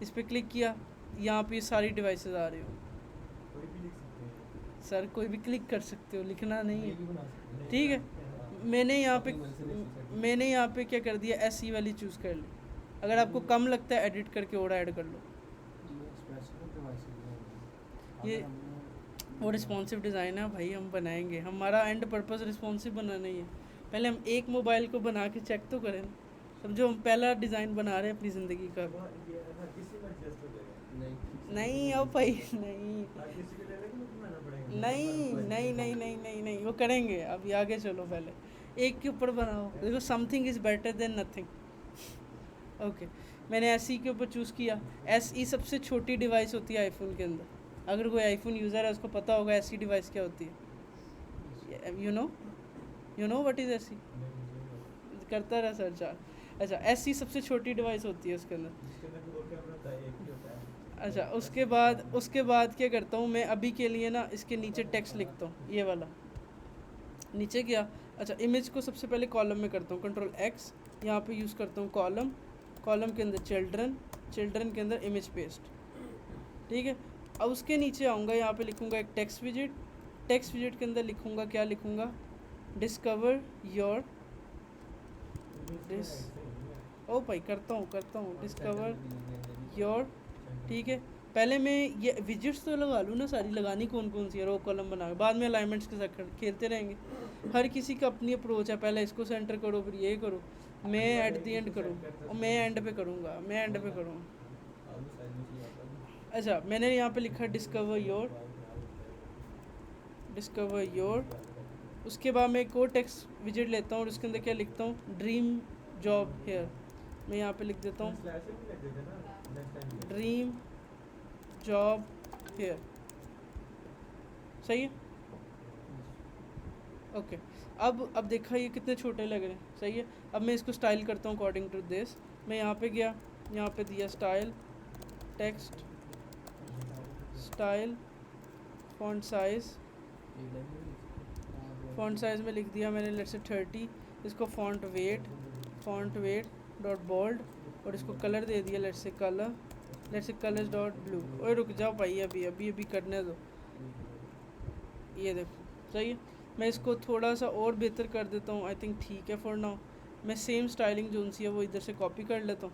इस पर क्लिक किया, यहाँ पे सारी डिवाइसेस आ रही हो। सर कोई भी क्लिक कर सकते हो, लिखना नहीं है, ठीक है। मैंने यहाँ पे क्या कर दिया, SE वाली चूज़ कर ली। अगर आपको कम लगता है एडिट करके और ऐड कर लो। ये वो रिस्पॉन्सिव डिज़ाइन है भाई, हम बनाएंगे, हमारा एंड पर्पस रिस्पॉन्सिव बनाना ही है। पहले हम एक मोबाइल को बना के चेक तो करें, समझो हम पहला डिज़ाइन बना रहे हैं अपनी ज़िंदगी का। नहीं अब भाई नहीं, वो करेंगे। अभी आगे चलो, पहले एक के ऊपर बनाओ, देखो something is better than nothing. Okay, मैंने SE के ऊपर चूज़ किया। SE सबसे छोटी डिवाइस होती है आईफोन के अंदर। अगर कोई आईफोन यूज़र है उसको पता होगा SE डिवाइस क्या होती है। You know what is SE? करता रहा सर्च यार। अच्छा, SE सबसे छोटी डिवाइस होती है उसके अंदर। अच्छा, उसके बाद क्या करता हूँ मैं, अभी के लिए ना इसके नीचे टेक्स्ट लिखता हूँ, ये वाला नीचे गया। अच्छा, इमेज को सबसे पहले कॉलम में करता हूँ, Ctrl+X, यहाँ पे यूज़ करता हूँ कॉलम के अंदर चिल्ड्रन के अंदर इमेज पेस्ट, ठीक है। अब उसके नीचे आऊँगा, यहाँ पे लिखूँगा एक टेक्स्ट विजेट के अंदर लिखूँगा, क्या लिखूँगा, डिस्कवर योर ओ भाई करता हूँ डिस्कवर योर, ठीक है। पहले मैं ये विजेट्स तो लगा लूँ ना, सारी लगानी कौन सी है, रो कॉलम बना के, बाद में अलाइनमेंट्स के साथ खेलते रहेंगे। हर किसी का अपनी अप्रोच है, पहले इसको सेंटर करो, फिर ये करो, मैं एट द एंड करूँ, और मैं एंड पे करूँगा। अच्छा, मैंने यहाँ पे लिखा डिस्कवर योर। उसके बाद मैं एक और टेक्स्ट विजेट लेता हूँ और उसके अंदर क्या लिखता हूँ, ड्रीम जॉब हेयर। मैं यहाँ पे लिख देता हूँ ड्रीम जॉब हेयर, सही है। ओके, अब देखा ये कितने छोटे लग रहे हैं, सही है। अब मैं इसको स्टाइल करता हूँ अकॉर्डिंग टू दिस। मैं यहाँ पे गया, यहाँ पे दिया style, text, style, font size, एक लाइन में लिख फॉन्ट साइज़ में लिख दिया मैंने लेट्स से 30। इसको फॉन्ट वेट डॉट बोल्ड, और इसको कलर दे दिया let's say colours dot blue. ओए रुक जाओ भाई, अभी करने दो। ये देखो सही है। मैं इसको थोड़ा सा और बेहतर कर देता हूँ, आई थिंक ठीक है फॉर नाउ। मैं सेम स्टाइलिंग जो सी है वो इधर से कॉपी कर लेता हूँ,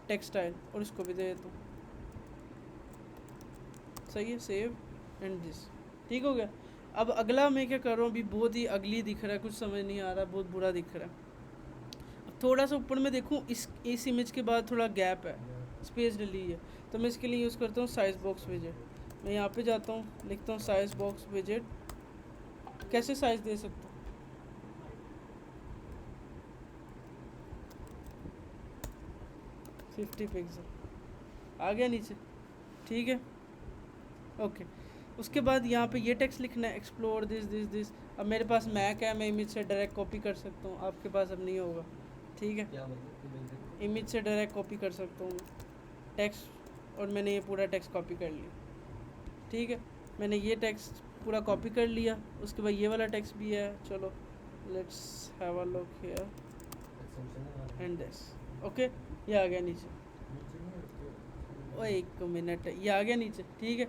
टेक्स्ट स्टाइल, और इसको भी दे देता हूँ। सही है, सेव एंड दिस, ठीक हो गया। अब अगला मैं क्या कर रहा हूँ, अभी बहुत ही अगली दिख रहा है, कुछ समझ नहीं आ रहा, बहुत बुरा दिख रहा है। अब थोड़ा सा ऊपर में देखूँ, इस इमेज के बाद थोड़ा गैप है, स्पेस डली है, तो मैं इसके लिए यूज़ करता हूँ साइज़ बॉक्स विजेट। मैं यहाँ पे जाता हूँ, लिखता हूँ साइज़ बॉक्स विजेट। कैसे साइज़ दे सकता हूँ, 50 पिक्सल आ गया नीचे, ठीक है ओके। उसके बाद यहाँ पे ये टेक्स्ट लिखना है, एक्सप्लोर दिस। अब मेरे पास मैक है, मैं इमेज से डायरेक्ट कॉपी कर सकता हूँ, आपके पास अब नहीं होगा, ठीक है। क्या मतलब इमेज से डायरेक्ट कॉपी कर सकता हूँ टेक्स्ट, और मैंने ये पूरा टेक्स्ट कॉपी कर लिया, ठीक है। मैंने ये टेक्स्ट पूरा कॉपी कर लिया। उसके बाद ये वाला टेक्स्ट भी है, चलो let's have a look here and this, okay. ये आ गया नीचे, ओ एक मिनट, ये आ गया नीचे, ठीक है।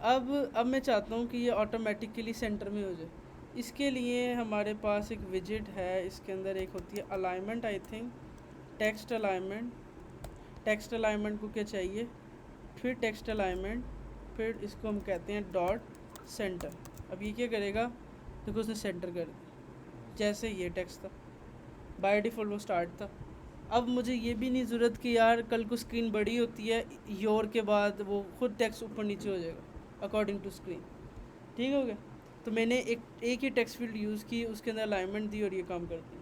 अब मैं चाहता हूँ कि ये ऑटोमेटिकली सेंटर में हो जाए। इसके लिए हमारे पास एक विजेट है, इसके अंदर एक होती है alignment, I think text alignment. Text alignment को क्या चाहिए, फिर टेक्स्ट अलाइनमेंट, फिर इसको हम कहते हैं डॉट सेंटर। अब ये क्या करेगा, देखो उसने सेंटर कर दिया, जैसे ये टेक्स्ट था बाय डिफ़ॉल्ट वो स्टार्ट था। अब मुझे ये भी नहीं ज़रूरत कि यार कल को स्क्रीन बड़ी होती है, योर के बाद वो खुद टेक्स्ट ऊपर नीचे हो जाएगा अकॉर्डिंग टू स्क्रीन, ठीक हो गया। तो मैंने एक ही टेक्स्ट फील्ड यूज़ की, उसके अंदर अलाइनमेंट दी और ये काम करती है।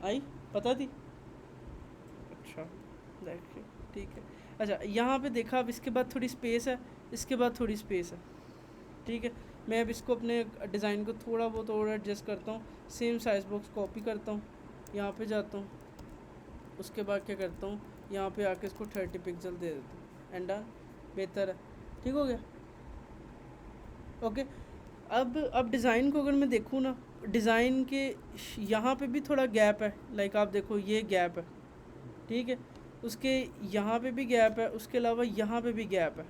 आई पता थी, अच्छा देखिए, ठीक है। अच्छा यहाँ पे देखा, अब इसके बाद थोड़ी स्पेस है, इसके बाद थोड़ी स्पेस है, ठीक है। मैं अब इसको अपने डिज़ाइन को थोड़ा बहुत और एडजस्ट करता हूँ। सेम साइज़ बॉक्स कॉपी करता हूँ, यहाँ पे जाता हूँ, उसके बाद क्या करता हूँ, यहाँ पे आके इसको 30 पिक्सल दे देता हूँ, एंड डन, बेहतर है, ठीक हो गया ओके। अब डिज़ाइन को अगर मैं देखूँ ना, डिज़ाइन के यहाँ पे भी थोड़ा गैप है, लाइक आप देखो ये गैप है, ठीक है। उसके यहाँ पे भी गैप है, उसके अलावा यहाँ पे भी गैप है,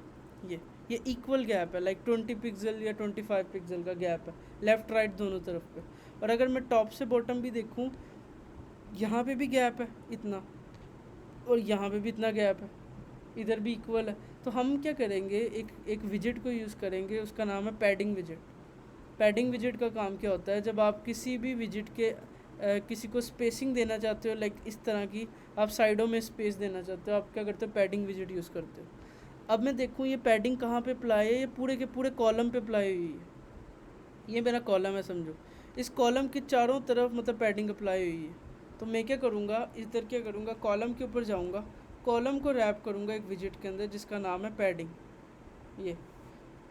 ये इक्वल गैप है, लाइक 20 पिक्सल या 25 पिक्सल का गैप है लेफ़्ट राइट दोनों तरफ पे। और अगर मैं टॉप से बॉटम भी देखूँ, यहाँ पे भी गैप है इतना, और यहाँ पे भी इतना गैप है, इधर भी इक्वल है। तो हम क्या करेंगे, एक विजेट को यूज़ करेंगे, उसका नाम है पैडिंग विजेट। पैडिंग विजेट का काम क्या होता है, जब आप किसी भी विजेट के किसी को स्पेसिंग देना चाहते हो, लाइक इस तरह की आप साइडों में स्पेस देना चाहते हो, आप क्या करते हो, पैडिंग विजेट यूज़ करते हो। अब मैं देखूँ ये पैडिंग कहाँ पे अप्लाई है, ये पूरे के पूरे कॉलम पे अप्लाई हुई है। ये मेरा कॉलम है समझो, इस कॉलम के चारों तरफ मतलब पैडिंग अप्लाई हुई है। तो मैं क्या करूँगा, इधर क्या करूँगा, कॉलम के ऊपर जाऊँगा, कॉलम को रैप करूँगा एक विजेट के अंदर जिसका नाम है पैडिंग। ये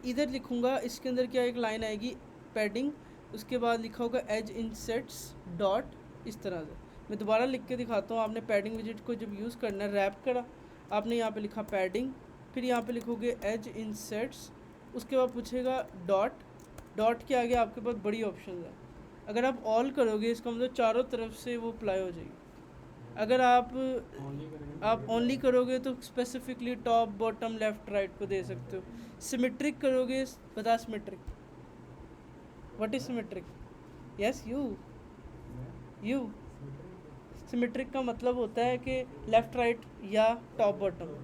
इधर लिखूँगा, इसके अंदर क्या एक लाइन आएगी पैडिंग, उसके बाद लिखा होगा एज इंसेट्स डॉट, इस तरह से। मैं दोबारा लिख के दिखाता हूँ। आपने पैडिंग विजेट को जब यूज़ करना है, रैप करा, आपने यहाँ पे लिखा पैडिंग, फिर यहाँ पे लिखोगे एज इंसेट्स, उसके बाद पूछेगा डॉट के आगे आपके पास बड़ी ऑप्शन है। अगर आप ऑल करोगे इसका मतलब चारों तरफ से वो अप्लाई हो जाएगी। अगर आप ओनली करोगे तो specifically top bottom left right को दे सकते हो। सिमेट्रिक करोगे, बता symmetric, what is symmetric? Yes you symmetric का मतलब होता है कि लेफ़्ट राइट या top bottom,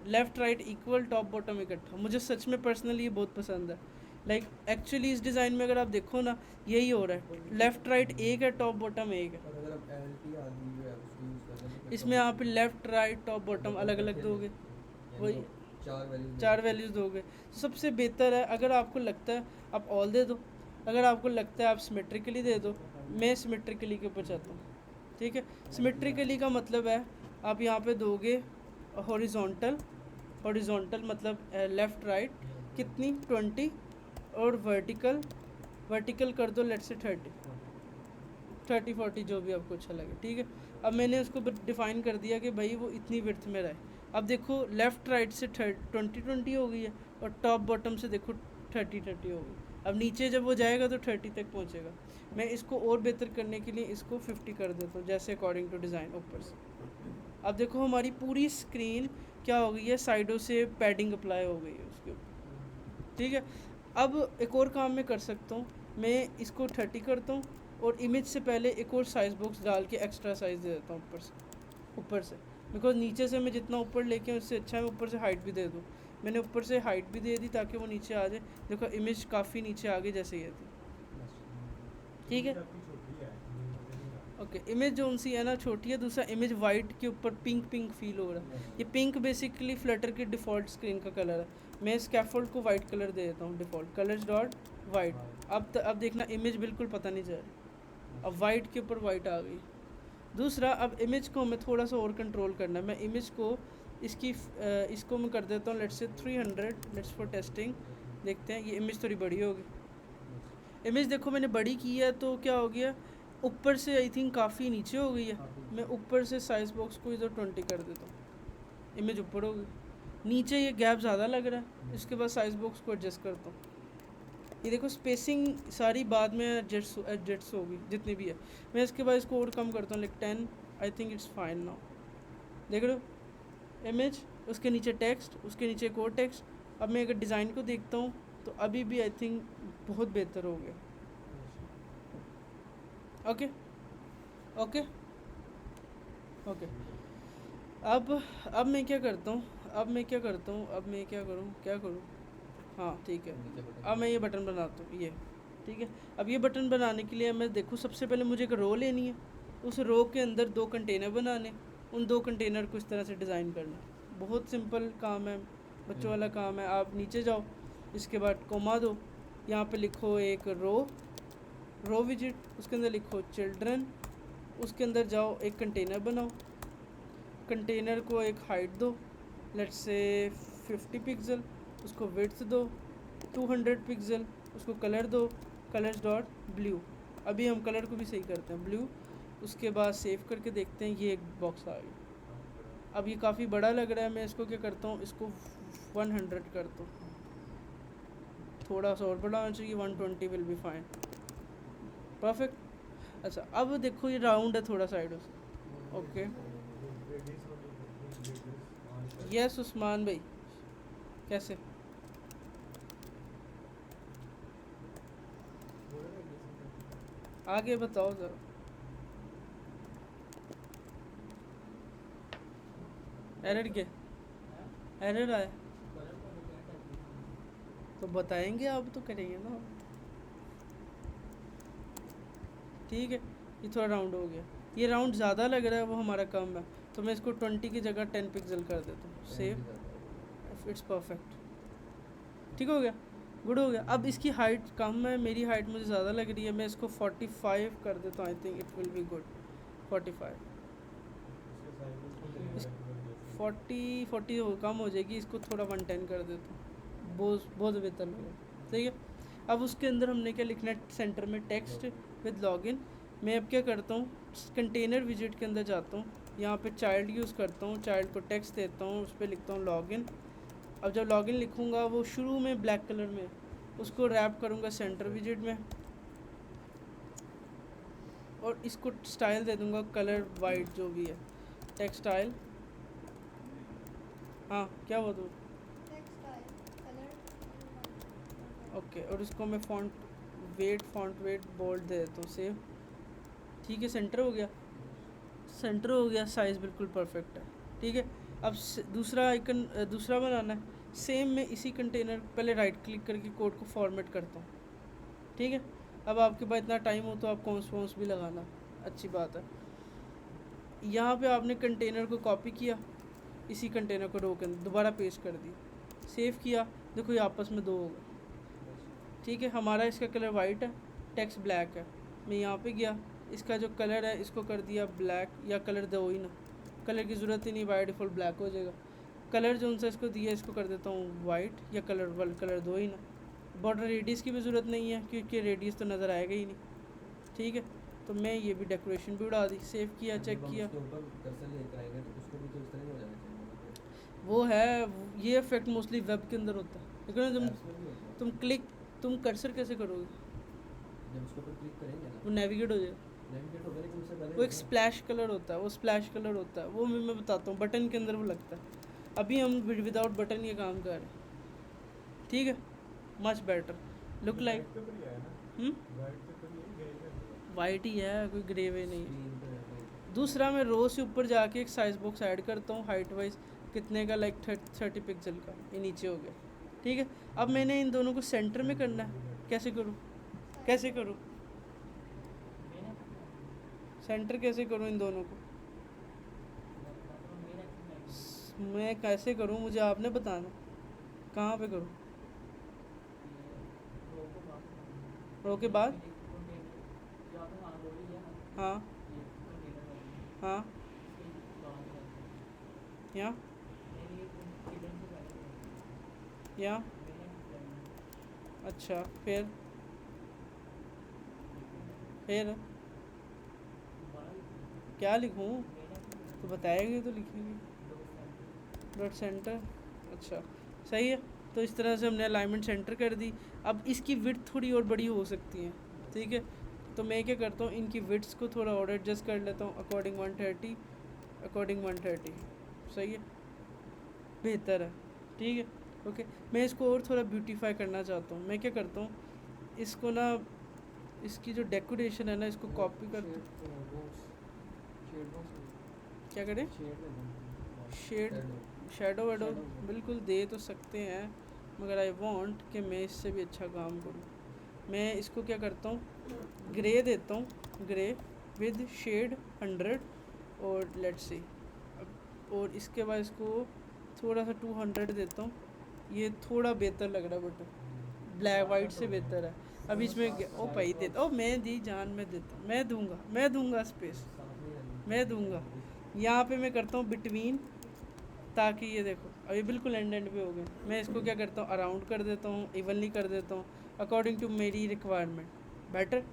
left right equal, top bottom इकट्ठा। मुझे सच में पर्सनली ये बहुत पसंद है। लाइक एक्चुअली इस डिज़ाइन में अगर आप देखो ना, यही हो रहा है, लेफ़्ट राइट एक है, टॉप बॉटम एक है। अगर आप LT आदमी जो है उसको यूज़ करते हैं, इसमें आप लेफ़्ट राइट टॉप बॉटम अलग अलग दोगे, वही चार वैल्यूज़ दोगे। तो सबसे बेहतर है, अगर आपको लगता है आप ऑल दे दो, अगर आपको लगता है आप सिमेट्रिकली दे दो। मैं सिमेट्रिकली के ऊपर चाहता हूँ, ठीक है। सिमेट्रिकली का मतलब है आप यहाँ पे दोगे हॉरिजॉन्टल मतलब लेफ़्ट राइट कितनी 20, और वर्टिकल वर्टिकल कर दो लेट से 30-40 जो भी आपको अच्छा लगे, ठीक है। अब मैंने उसको डिफ़ाइन कर दिया कि भाई वो इतनी विड्थ में रहे। अब देखो लेफ़्ट राइट से 20-20 हो गई है, और टॉप बॉटम से देखो 30-30 हो गई। अब नीचे जब वो जाएगा तो 30 तक पहुंचेगा। मैं इसको और बेहतर करने के लिए इसको 50 कर देता हूँ, जैसे अकॉर्डिंग टू डिज़ाइन ऊपर से। अब देखो हमारी पूरी स्क्रीन क्या हो गई है, साइडों से पैडिंग अप्लाई हो गई है उसके ऊपर, ठीक है। अब एक और काम मैं कर सकता हूँ, मैं इसको 30 करता हूँ और इमेज से पहले एक और साइज़ बॉक्स डाल के एक्स्ट्रा साइज़ दे देता हूँ ऊपर से, बिकॉज नीचे से मैं जितना ऊपर लेके उससे अच्छा मैं ऊपर से हाइट भी दे दूँ। मैंने ऊपर से हाइट भी दे दी ताकि वो नीचे आ जाए। देखो इमेज काफ़ी नीचे आ गई जैसे ये थी, ठीक है। आपकी छोटी है, ओके, इमेज जो सी है ना छोटी है। दूसरा इमेज वाइट के ऊपर पिंक फील हो रहा है। ये पिंक बेसिकली फ्लटर की डिफ़ॉल्ट स्क्रीन का कलर है। मैं स्कैफोल्ड को वाइट कलर दे देता हूँ, डिफ़ॉल्ट कलर्स डॉट वाइट। अब देखना इमेज बिल्कुल पता नहीं चल रही, अब वाइट के ऊपर वाइट आ गई। दूसरा, अब इमेज को हमें थोड़ा सा और कंट्रोल करना है। मैं इमेज को इसको मैं कर देता हूँ लेट्स से 300, लेट्स फॉर टेस्टिंग। देखते हैं, ये इमेज थोड़ी बड़ी होगी। इमेज देखो मैंने बड़ी की है तो क्या हो गया, ऊपर से आई थिंक काफ़ी नीचे हो गई है। मैं ऊपर से साइज़ बॉक्स को इधर 20 कर देता हूँ, इमेज ऊपर हो गई। नीचे ये गैप ज़्यादा लग रहा है, इसके बाद साइज़ बॉक्स को एडजस्ट करता हूँ। ये देखो स्पेसिंग सारी बाद में एडजस्ट होगी जितनी भी है। मैं इसके बाद इसको और कम करता हूँ, like 10। I think it's fine now. देख रहे हो इमेज, उसके नीचे टेक्स्ट, उसके नीचे एक और टेक्स्ट। अब मैं अगर डिज़ाइन को देखता हूँ तो अभी भी आई थिंक बहुत बेहतर हो गया। Okay okay okay. अब मैं क्या करता हूँ, अब मैं क्या करूँ। हाँ ठीक है, अब मैं ये बटन बनाता हूँ, ये ठीक है। अब ये बटन बनाने के लिए मैं देखूँ, सबसे पहले मुझे एक रो लेनी है, उस रो के अंदर 2 कंटेनर बनाने, उन 2 कंटेनर को इस तरह से डिज़ाइन करना। बहुत सिंपल काम है, बच्चों वाला काम है। आप नीचे जाओ, इसके बाद कोमा दो, यहाँ पे लिखो एक रो विजिट, उसके अंदर लिखो चिल्ड्रन, उसके अंदर जाओ एक कंटेनर बनाओ, कंटेनर को एक हाइट दो लेट्स से 50 पिक्सल, उसको विड्थ दो 200 पिक्सल, उसको कलर दो, कलर्स डॉट ब्लू। अभी हम कलर को भी सही करते हैं, ब्लू। उसके बाद सेव करके देखते हैं, ये एक बॉक्स आ गया। अब ये काफ़ी बड़ा लग रहा है, मैं इसको क्या करता हूँ, इसको 100 करता हूँ, थोड़ा सा और बड़ा होना चाहिए, 120 विल बी फाइन, परफेक्ट। अच्छा अब देखो ये राउंड है थोड़ा साइडों से, ओके। यस उस्मान भाई, कैसे? आगे बताओ ज़रा। एरर क्या, एरर आया तो बताएंगे, आप तो करेंगे ना, ठीक है। ये थोड़ा राउंड हो गया, ये राउंड ज़्यादा लग रहा है, वो हमारा कम है, तो मैं इसको 20 की जगह 10 पिक्सल कर देता हूँ, सेव, इट्स परफेक्ट, ठीक हो गया, गुड हो गया। अब इसकी हाइट कम है, मेरी हाइट मुझे ज़्यादा लग रही है, मैं इसको 45 कर देता हूँ, I think it will be good, 45। 40 हो कम हो जाएगी, इसको थोड़ा 110 कर देता हूँ, बहुत बेहतर लगा, ठीक है। अब उसके अंदर हमने क्या लिखना है, सेंटर में टेक्स्ट विद लॉगिन। मैं अब क्या करता हूँ, कंटेनर विजिट के अंदर जाता हूँ, यहाँ पे चाइल्ड यूज़ करता हूँ, चाइल्ड को टेक्स्ट देता हूँ, उस पर लिखता हूँ लॉगिन। अब जब लॉगिन लिखूँगा वो शुरू में ब्लैक कलर में, उसको रैप करूँगा सेंटर विजिट में, और इसको स्टाइल दे दूँगा कलर वाइट जो भी है, टेक्स्ट स्टाइल। हाँ क्या हुआ तो ओके, और इसको मैं फॉन्ट वेट बोल्ड दे देता हूँ, सेव, ठीक है। सेंटर हो गया, साइज़ बिल्कुल परफेक्ट है, ठीक है। अब दूसरा आइकन दूसरा बनाना है, सेम मैं इसी कंटेनर पहले राइट क्लिक करके कोड को फॉर्मेट करता हूँ, ठीक है। अब आपके पास इतना टाइम हो तो आप कॉन्स भी लगाना, अच्छी बात है। यहाँ पे आपने कंटेनर को कॉपी किया, इसी कंटेनर को रो के अंदर दोबारा पेस्ट कर दी, सेव किया, देखो ये आपस में 2 हो गए, ठीक है। हमारा इसका कलर वाइट है, टेक्स्ट ब्लैक है, मैं यहाँ पे गया, इसका जो कलर है इसको कर दिया ब्लैक, या कलर दो ही ना, कलर की ज़रूरत ही नहीं, बाय डिफ़ॉल्ट ब्लैक हो जाएगा। कलर जो उनसे इसको दिया, इसको कर देता हूँ वाइट, या कलर दो ही ना, बॉर्डर रेडियस की भी ज़रूरत नहीं है क्योंकि रेडियस तो नज़र आएगा ही नहीं। ठीक है, तो मैं ये भी डेकोरेशन भी उड़ा दी, सेव किया, चेक जब हम किया। उसके ऊपर कर्सर लेकर आएंगे तो उसको भी तो इस तरह ही हो जाना चाहिए। वो है, ये इफेक्ट मोस्टली वेब के अंदर होता है, लेकिन ऐप्स में भी होता है। तुम कर्सर कैसे करोगे? जब उसके ऊपर क्लिक करेंगे वो ना, नेविगेट हो जाए। नेविगेट होगा लेकिन उससे पहले वो एक स्प्लैश कलर होता है, वो स्प्लैश कलर होता है, वो मैं बताता हूँ, बटन के अंदर वो लगता है। अभी हम विदाउट बटन ये काम कर रहे हैं। ठीक है, मच बेटर लुक लाइक। के ऊपर ही है ना, वाइट के ऊपर ही है, ग्रे के ऊपर वाइट ही है, कोई ग्रे वे नहीं है। स्क्रीन पे दूसरा, मैं रो से ऊपर जाके एक साइज बॉक्स ऐड करता हूँ हाइट वाइज, कितने का, लाइक 30 पिक्सल का, ये नीचे हो गया। ठीक है, अब मैंने इन दोनों को सेंटर में करना है। कैसे करूँ? कैसे करूँ सेंटर कैसे करूँ इन दोनों को? मैं कैसे करूँ, मुझे आपने बताना। कहाँ पे करूँ? रो के बाद? हाँ हाँ, यहाँ यहाँ, अच्छा, फिर क्या लिखूँ? तो बताएंगे तो लिखेंगे। डॉट सेंटर, अच्छा, सही है। तो इस तरह से हमने अलाइनमेंट सेंटर कर दी। अब इसकी विड्थ थोड़ी और बड़ी हो सकती है। ठीक है, तो मैं क्या करता हूँ, इनकी विड्थ्स को थोड़ा और एडजस्ट कर लेता हूँ अकॉर्डिंग 130। सही है, बेहतर है। ठीक है, ओके। मैं इसको और थोड़ा ब्यूटीफाई करना चाहता हूँ। मैं क्या करता हूँ, इसको ना, इसकी जो डेकोरेशन है ना, इसको कॉपी कर, क्या करें, शेड, शेडो वेडो बिल्कुल दे तो सकते हैं, मगर आई वांट कि मैं इससे भी अच्छा काम करूँ। मैं इसको क्या करता हूँ, ग्रे देता हूँ, ग्रे विद शेड 100, और लेट्स सी, और इसके बाद इसको थोड़ा सा 200 देता हूँ। ये थोड़ा बेहतर लग रहा है, बट ब्लैक वाइट से बेहतर है। अब इसमें ओ भाई देता, ओ मैं दी जान, मैं देता, मैं दूंगा स्पेस, मैं दूंगा। यहाँ पे मैं करता हूँ बिटवीन, ताकि ये देखो अभी बिल्कुल एंड पे हो गए। मैं इसको क्या करता हूँ, अराउंड कर देता हूँ, इवनली कर देता हूँ अकॉर्डिंग टू मेरी रिक्वायरमेंट। बेटर,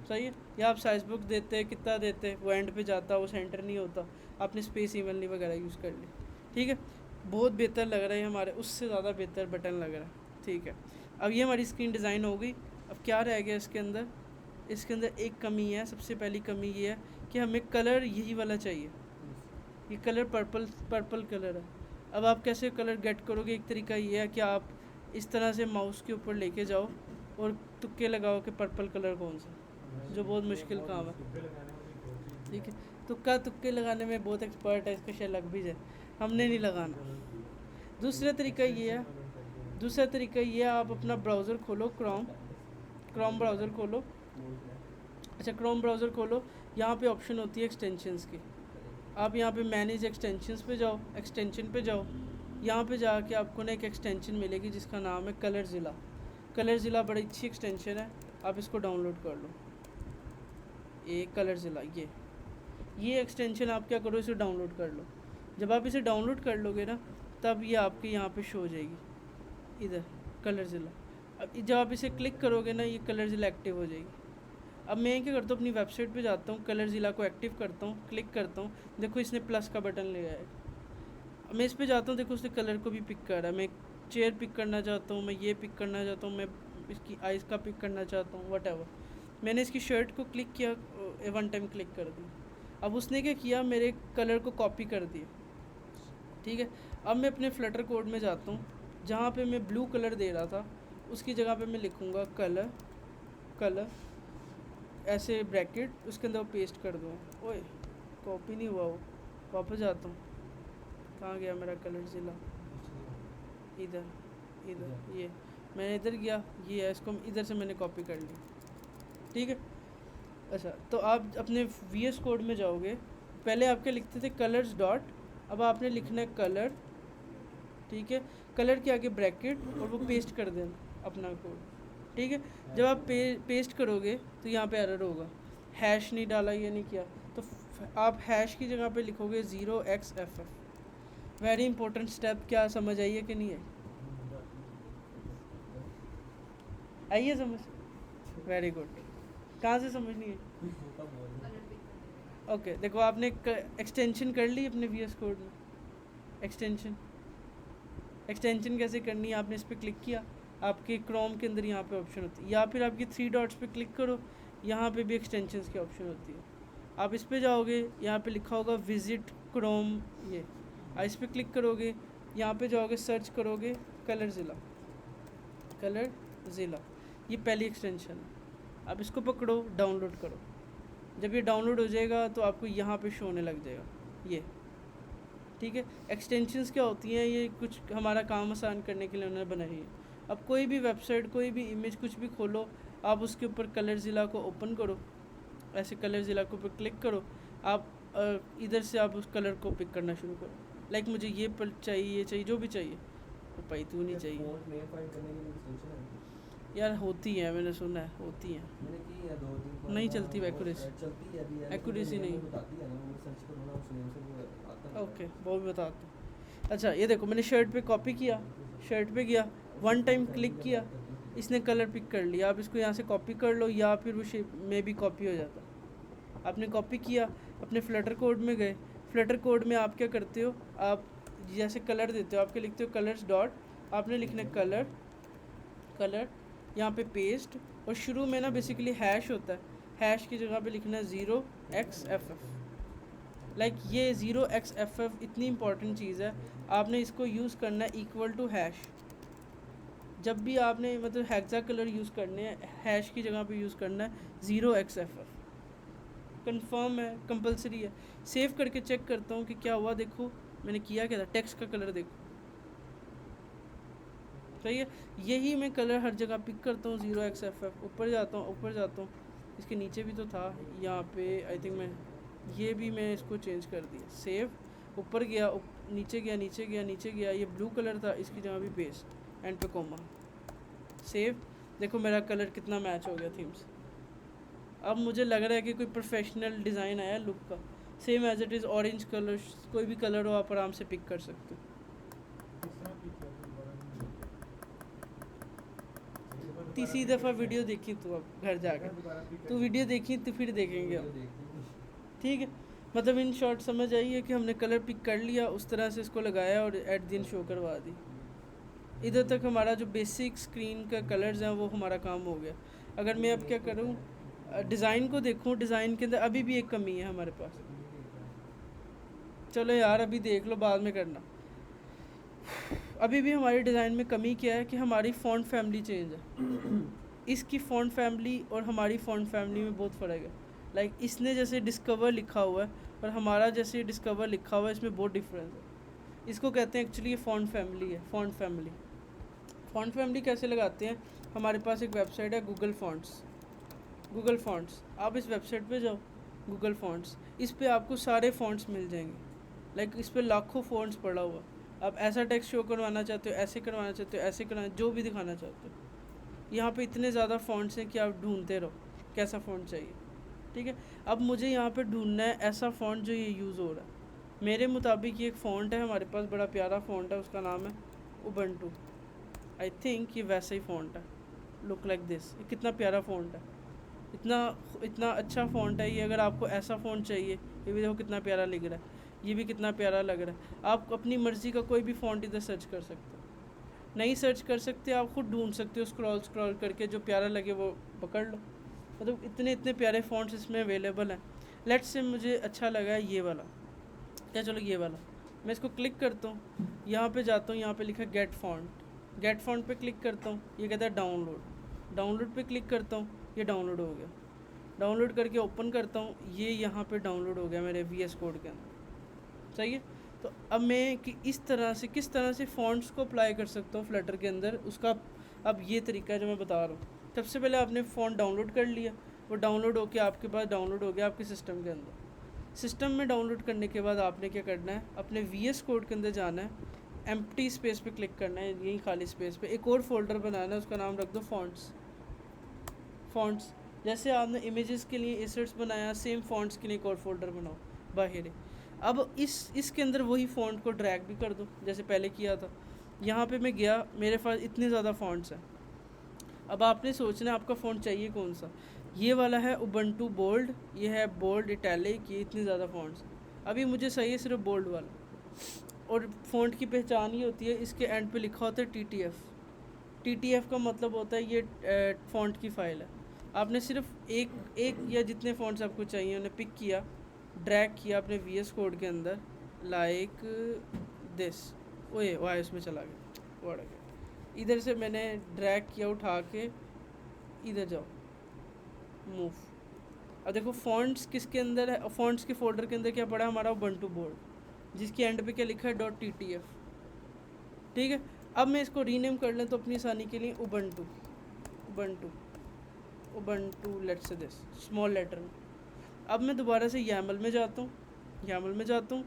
सही है। या आप साइज बुक देते कितना देते, वो एंड पे जाता, वो सेंटर नहीं होता, आपने स्पेस इवनली वगैरह यूज़ कर ली। ठीक है, बहुत बेहतर लग रहा है हमारे, उससे ज़्यादा बेहतर बटन लग रहा है। ठीक है, अब ये हमारी स्क्रीन डिज़ाइन हो गई। अब क्या रह गया इसके अंदर? इसके अंदर एक कमी है, सबसे पहली कमी ये है कि हमें कलर यही वाला चाहिए। ये कलर पर्पल कलर है। अब आप कैसे कलर गेट करोगे? एक तरीका ये है कि आप इस तरह से माउस के ऊपर लेके जाओ और तुक्के लगाओ कि पर्पल कलर कौन सा, जो बहुत मुश्किल काम है। तुक्के लगाने में भी बहुत चीज़ ठीक है, तुक्के लगाने में बहुत एक्सपर्ट है, इसका शायद लग भी जाए, हमने नहीं लगाना। दूसरा तरीका ये है, आप अपना ब्राउज़र खोलो, क्रोम ब्राउज़र खोलो। अच्छा, क्रोम ब्राउज़र खोलो, यहाँ पे ऑप्शन होती है एक्सटेंशंस की। आप यहाँ पे मैनेज एक्सटेंशंस पे जाओ, एक्सटेंशन पे जाओ। यहाँ पे जाके आपको ना एक एक्सटेंशन मिलेगी जिसका नाम है कलरज़िला बड़ी अच्छी एक्सटेंशन है, आप इसको डाउनलोड कर लो। ये कलरज़िला, ये एक्सटेंशन आप क्या करो, इसे डाउनलोड कर लो। जब आप इसे डाउनलोड कर लोगे ना, तब ये आपके यहाँ पे शो हो जाएगी, इधर कलरज़िला। अब जब आप इसे क्लिक करोगे ना, ये कलरज़िला एक्टिव हो जाएगी। अब मैं क्या करता हूँ, अपनी वेबसाइट पे जाता हूँ, कलरज़िला को एक्टिव करता हूँ, क्लिक करता हूँ, देखो इसने प्लस का बटन ले आया है। मैं इस पे जाता हूँ, देखो उसने कलर को भी पिक करा है। मैं चेयर पिक करना चाहता हूँ, मैं ये पिक करना चाहता हूँ, मैं इसकी आइज़ का पिक करना चाहता हूँ, वट एवर। मैंने इसकी शर्ट को क्लिक किया, 1 टाइम क्लिक कर दिया। अब उसने क्या किया, मेरे कलर को कॉपी कर दिया। ठीक है, अब मैं अपने फ्लटर कोड में जाता हूँ, जहाँ पे मैं ब्लू कलर दे रहा था उसकी जगह पे मैं लिखूँगा कलर ऐसे ब्रैकेट, उसके अंदर वो पेस्ट कर दूँ। ओए कॉपी नहीं हुआ वो, वापस जाता हूँ, कहाँ गया मेरा कलरज़िला? इधर ये मैंने इधर गया, ये है, इसको इधर से मैंने कॉपी कर ली। ठीक है, अच्छा, तो आप अपने VS कोड में जाओगे, पहले आपके लिखते थे कलर्स डॉट, अब आपने लिखना है कलर। ठीक है, कलर के आगे ब्रैकेट और वो पेस्ट कर देना अपना कोड। ठीक है, जब आप पेस्ट करोगे तो यहाँ पे एरर होगा, हैश नहीं डाला, ये नहीं किया, तो आप हैश की जगह पे लिखोगे 0xff। वेरी इंपॉर्टेंट स्टेप, क्या समझ आई है कि नहीं है? आई है समझ? Very good. कहाँ से समझनी है? वो कब बोल रहे हैं? ओके देखो आपने एक्सटेंशन कर ली अपने वी एस कोड में। एक्सटेंशन कैसे करनी है? आपने इस पर क्लिक किया, आपके क्रोम के अंदर यहाँ पे ऑप्शन होती है, या फिर आपकी 3 डॉट्स पे क्लिक करो, यहाँ पे भी एक्सटेंशंस की ऑप्शन होती है। आप इस पे जाओगे, यहाँ पे लिखा होगा विजिट क्रोम, ये इस पर क्लिक करोगे, यहाँ पे जाओगे सर्च करोगे कलर ज़िला, ये पहली एक्सटेंशन है। अब इसको पकड़ो, डाउनलोड करो। जब ये डाउनलोड हो जाएगा तो आपको यहाँ पे शो होने लग जाएगा ये, ठीक है। एक्सटेंशंस क्या होती हैं? ये कुछ हमारा काम आसान करने के लिए उन्होंने बनाई है। अब कोई भी वेबसाइट, कोई भी इमेज, कुछ भी खोलो, आप उसके ऊपर कलर ज़िला को ओपन करो, ऐसे कलर ज़िला के ऊपर क्लिक करो, आप इधर से आप उस कलर को पिक करना शुरू करो। लाइक मुझे ये पर चाहिए, ये चाहिए, जो भी चाहिए, वो पैतून नहीं चाहिए फ़ॉन्ट नेम फाइंड करने के लिए एक्सटेंशन है? यार। होती है, मैंने सुना है होती हैं। मैंने की है 2-3 बार नहीं ना, चलती वो accuracy। चलती है अभी है, Accuracy नहीं। बताती है ना, वो सर्च करो ना उस नेम से, वो आता है। ओके वो भी बताता हूँ। अच्छा ये देखो, मैंने शर्ट पे कॉपी किया, शर्ट पे गया, 1 टाइम क्लिक किया, इसने कलर पिक कर लिया। आप इसको यहाँ से कॉपी कर लो, या फिर वो शेप में भी कॉपी हो जाता। आपने कॉपी किया, अपने फ्लटर कोड में गए, फ्लटर कोड में आप क्या करते हो, आप जैसे कलर देते हो, आपके लिखते हो कलर्स डॉट, आपने लिखना कलर यहाँ पे पेस्ट, और शुरू में ना बेसिकली हैश होता है, हैश की जगह पे लिखना है 0xff। लाइक ये 0xff इतनी इंपॉर्टेंट चीज़ है, आपने इसको यूज़ करना है इक्वल टू हैश। जब भी आपने मतलब हेक्सा कलर यूज़ करने हैं, हैश की जगह पे यूज़ करना है 0xff। कंफर्म है, कंपलसरी है। सेव करके चेक करता हूँ कि क्या हुआ। देखो मैंने किया क्या था, टेक्स्ट का कलर देखो, सही है। यही मैं कलर हर जगह पिक करता हूँ 0xff। ऊपर जाता हूँ, इसके नीचे भी तो था यहाँ पे, आई थिंक मैं ये भी मैं इसको चेंज कर दिया। सेव, ऊपर गया, नीचे गया, ये ब्लू कलर था, इसकी जगह भी पेस्ट, एंड पे कोमा, सेव। देखो मेरा कलर कितना मैच हो गया थीम से। अब मुझे लग रहा है कि कोई प्रोफेशनल डिज़ाइन आया लुक का। Same as it is orange colour, कोई भी कलर हो आप आराम से पिक कर सकते हो। तीसरी दफ़ा वीडियो देखी तो अब घर जाकर तो वीडियो देखी तो फिर देखेंगे हम, ठीक है। मतलब इन शॉर्ट समझ आई है कि हमने कलर पिक कर लिया, उस तरह से इसको लगाया और एट दिन शो करवा दी। इधर तक हमारा जो बेसिक स्क्रीन का कलर्स हैं वो हमारा काम हो गया। अगर मैं अब क्या करूँ, डिज़ाइन को देखूँ, डिज़ाइन के अंदर अभी भी एक कमी है हमारे पास। चलो यार अभी देख लो, बाद में करना। अभी भी हमारी डिज़ाइन में कमी क्या है कि हमारी फ़ॉन्ट फैमिली चेंज है। इसकी फ़ॉन्ट फैमिली और हमारी फ़ॉन्ट फैमिली में बहुत फ़र्क है। लाइक इसने जैसे डिस्कवर लिखा हुआ है और हमारा जैसे डिस्कवर लिखा हुआ है, इसमें बहुत डिफरेंस है। इसको कहते हैं एक्चुअली ये फ़ॉन्ट फैमिली है। फ़ॉन्ट फैमिली कैसे लगाते हैं? हमारे पास एक वेबसाइट है गूगल फ़ॉन्ट्स। आप इस वेबसाइट पे जाओ, गूगल फ़ॉन्ट्स, इस पे आपको सारे फ़ॉन्ट्स मिल जाएंगे। लाइक इस पे लाखों फ़ॉन्ट्स पड़ा हुआ। आप ऐसा टेक्स्ट शो करवाना चाहते हो, ऐसे करवाना चाहते हो, ऐसे करवाना, जो भी दिखाना चाहते हो। यहाँ पे इतने ज़्यादा फ़ॉन्ट्स हैं कि आप ढूंढते रहो कैसा फ़ॉन्ट चाहिए, ठीक है। अब मुझे यहाँ पे ढूंढना है ऐसा फ़ॉन्ट जो ये यूज़ हो रहा है। मेरे मुताबिक ये एक फ़ॉन्ट है हमारे पास, बड़ा प्यारा फ़ॉन्ट है, उसका नाम है उबंटू। आई थिंक ये वैसा ही फ़ॉन्ट है, लुक लाइक दिस। कितना प्यारा फ़ॉन्ट है, इतना अच्छा फ़ॉन्ट है ये। अगर आपको ऐसा फ़ॉन्ट चाहिए, ये भी देखो कितना प्यारा लग रहा है, ये भी कितना प्यारा लग रहा है। आप अपनी मर्ज़ी का कोई भी फ़ॉन्ट इधर सर्च कर सकते हो। नहीं सर्च कर सकते, आप खुद ढूंढ सकते हो, स्क्रॉल करके जो प्यारा लगे वो पकड़ लो। मतलब इतने प्यारे फ़ॉन्ट्स इसमें अवेलेबल हैं। लेट्स से मुझे अच्छा लगा है ये वाला, क्या चलो ये वाला, मैं इसको क्लिक करता हूँ, यहाँ पे जाता हूँ, यहाँ पे लिखा गेट फ़ॉन्ट पे क्लिक करता हूँ, ये कहता है डाउनलोड पे क्लिक करता हूँ, ये डाउनलोड हो गया। डाउनलोड करके ओपन करता हूँ, ये यहाँ पे डाउनलोड हो गया मेरे VS कोड के अंदर, सही है। तो अब मैं कि किस तरह से फ़ॉन्ट्स को अप्लाई कर सकता हूँ फ्लटर के अंदर, उसका अब ये तरीका है जो मैं बता रहा हूँ। सबसे पहले आपने फ़ॉन्ट डाउनलोड कर लिया, वो डाउनलोड होके आपके पास डाउनलोड हो गया आपके सिस्टम के अंदर। सिस्टम में डाउनलोड करने के बाद आपने क्या करना है, अपने VS कोड के अंदर जाना है, एम्प्टी स्पेस पे क्लिक करना है, यही खाली स्पेस पे एक और फोल्डर बनाना है, उसका नाम रख दो फ़ॉन्ट्स। जैसे आपने इमेजेस के लिए एसेट्स बनाया, सेम फ़ॉन्ट्स के लिए एक और फोल्डर बनाओ बाहर। अब इसके अंदर वही फ़ॉन्ट को ड्रैग भी कर दो जैसे पहले किया था। यहाँ पे मैं गया, मेरे पास इतने ज़्यादा फ़ॉन्ट्स हैं। अब आपने सोचना आपका फ़ॉन्ट चाहिए कौन सा। ये वाला है उबंटू बोल्ड, ये है बोल्ड इटैलिक, ये इतनी ज़्यादा फ़ॉन्ट्स। अभी मुझे सही है सिर्फ बोल्ड वाला। और फ़ॉन्ट की पहचान ही होती है, इसके एंड पे लिखा होता है TTF का मतलब होता है ये फ़ॉन्ट की फ़ाइल है। आपने सिर्फ एक या जितने फ़ॉन्ट्स आपको चाहिए उन्हें पिक किया, ड्रैग किया अपने VS कोड के अंदर, लाइक दिस। ओए वाह, इसमें चला गया, बढ़ गया। इधर से मैंने ड्रैग किया उठा के, इधर जाओ, मूव। अब देखो फ़ॉन्ट्स किसके अंदर है, फ़ॉन्ट्स के फोल्डर के अंदर क्या पड़ा है हमारा उबंटू बोर्ड, जिसकी एंड पे क्या लिखा है .ttf। ठीक है, अब मैं इसको रीनेम कर लें तो अपनी आसानी के लिए Ubuntu let's say this small letter में। अब मैं दोबारा से YAML में जाता हूँ,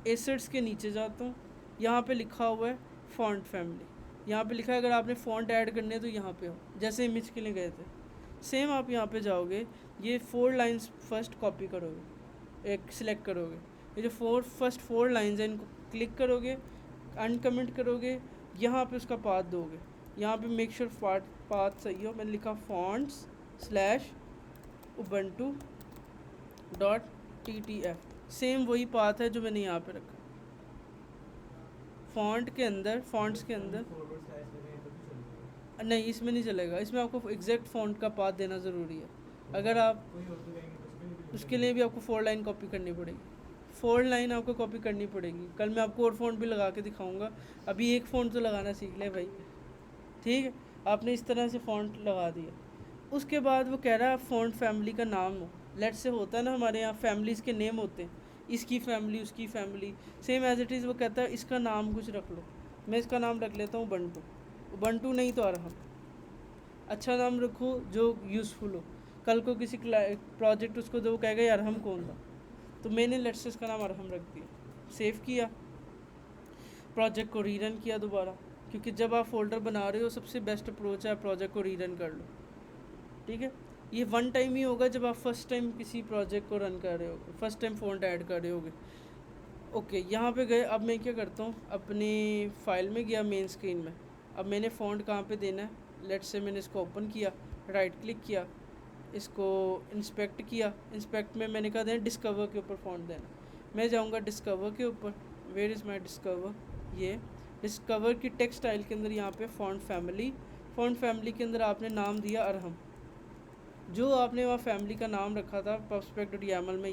एसेट्स के नीचे जाता हूँ, यहाँ पे लिखा हुआ है फ़ॉन्ट फैमिली। यहाँ पे लिखा है अगर आपने फ़ॉन्ट ऐड करने तो यहाँ पे हो, जैसे इमेज के लिए गए थे सेम आप यहाँ पे जाओगे, ये 4 लाइंस फर्स्ट कॉपी करोगे, एक सिलेक्ट करोगे, ये जो फर्स्ट 4 लाइंस हैं इनको क्लिक करोगे, अनकमेंट करोगे, यहाँ पे उसका पाथ दोगे। यहाँ पे मेक श्योर पाथ सही हो, मैंने लिखा fonts/ubuntu.ttf, सेम वही पाथ है जो मैंने यहाँ पे रखा। फ़ॉन्ट्स के अंदर फॉरवर्ड स्लैश लगाए तो भी चलेगा। नहीं, इसमें नहीं चलेगा, इसमें आपको एग्जैक्ट फ़ॉन्ट का पाथ देना ज़रूरी है। अगर आप कोई और तो कहेंगे तो उसके लिए भी आपको 4 लाइन कॉपी करनी पड़ेगी, 4 लाइन आपको कॉपी करनी पड़ेगी। कल मैं आपको और फ़ॉन्ट भी लगा के दिखाऊंगा, अभी एक फ़ॉन्ट तो लगाना सीख ले भाई। ठीक है, आपने इस तरह से फ़ॉन्ट लगा दिया। उसके बाद वो कह रहा है फ़ॉन्ट फैमिली का नाम हो। लेट से होता है ना हमारे यहाँ फैमिलीज़ के नेम होते हैं, इसकी फैमिली उसकी family, same as it is वो कहता है इसका नाम कुछ रख लो। मैं इसका नाम रख लेता हूँ उबंटू नहीं तो अरहम। अच्छा नाम रखो जो यूज़फुल हो, कल को किसी प्रोजेक्ट उसको दो, कहेगा ये अरहम कौन था, तो मैंने लेट्स से इसका नाम अरहम रख दिया, सेव किया, प्रोजेक्ट को रीरन किया दोबारा, क्योंकि जब आप फोल्डर बना रहे हो सबसे बेस्ट अप्रोच है प्रोजेक्ट को रीरन कर लो। ठीक है, ये 1 टाइम ही होगा जब आप फर्स्ट टाइम किसी प्रोजेक्ट को रन कर रहे हो, फर्स्ट टाइम फ़ॉन्ट ऐड कर रहे होगे। ओके, यहाँ पे गए, अब मैं क्या करता हूँ, अपनी फ़ाइल में गया मेन स्क्रीन में, अब मैंने फ़ॉन्ट कहाँ पे देना है, लेट्स से मैंने इसको ओपन किया, राइट क्लिक किया, इसको इंस्पेक्ट किया, इंस्पेक्ट में मैंने कहा देना डिस्कवर के ऊपर फ़ॉन्ट देना। मैं जाऊँगा डिस्कवर के ऊपर, वेयर इज़ माई डिस्कवर, ये डिस्कवर की टेक्स्ट स्टाइल के अंदर यहाँ पे फ़ॉन्ट फैमिली के अंदर आपने नाम दिया अरहम, जो आपने वहाँ फैमिली का नाम रखा था perspect.yaml में,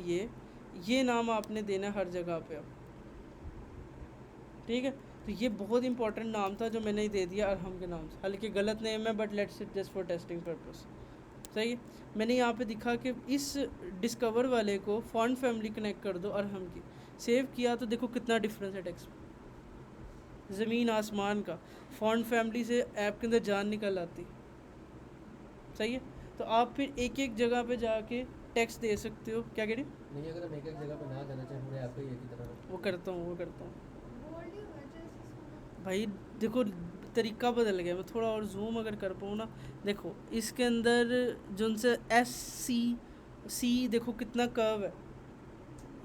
ये नाम आपने देना हर जगह पे अब। ठीक है, तो ये बहुत इंपॉर्टेंट नाम था जो मैंने दे दिया अरहम के नाम से, हालांकि गलत नेम है but let's it just for testing purpose. सही है, मैंने यहाँ पे दिखा कि इस डिस्कवर वाले को फ़ॉन्ट फैमिली कनेक्ट कर दो अरहम की, सेव किया तो देखो कितना डिफरेंस है टेक्स्ट में, ज़मीन आसमान का। फ़ॉन्ट फैमिली से ऐप के अंदर जान निकल आती। सही है, तो आप फिर एक एक जगह पे जाके टेक्स्ट दे सकते हो। क्या कह रही? नहीं, अगर हम एक जगह पे ना जाना चाहें, पूरे ऐप पे ही एक ही तरह वो करता हूँ बोल्ड ही होना चाहिए इसमें। भाई। देखो तरीका बदल गया, मैं थोड़ा और जूम अगर कर पाऊँ ना, देखो इसके अंदर जो उनसे SC देखो कितना कर्व है,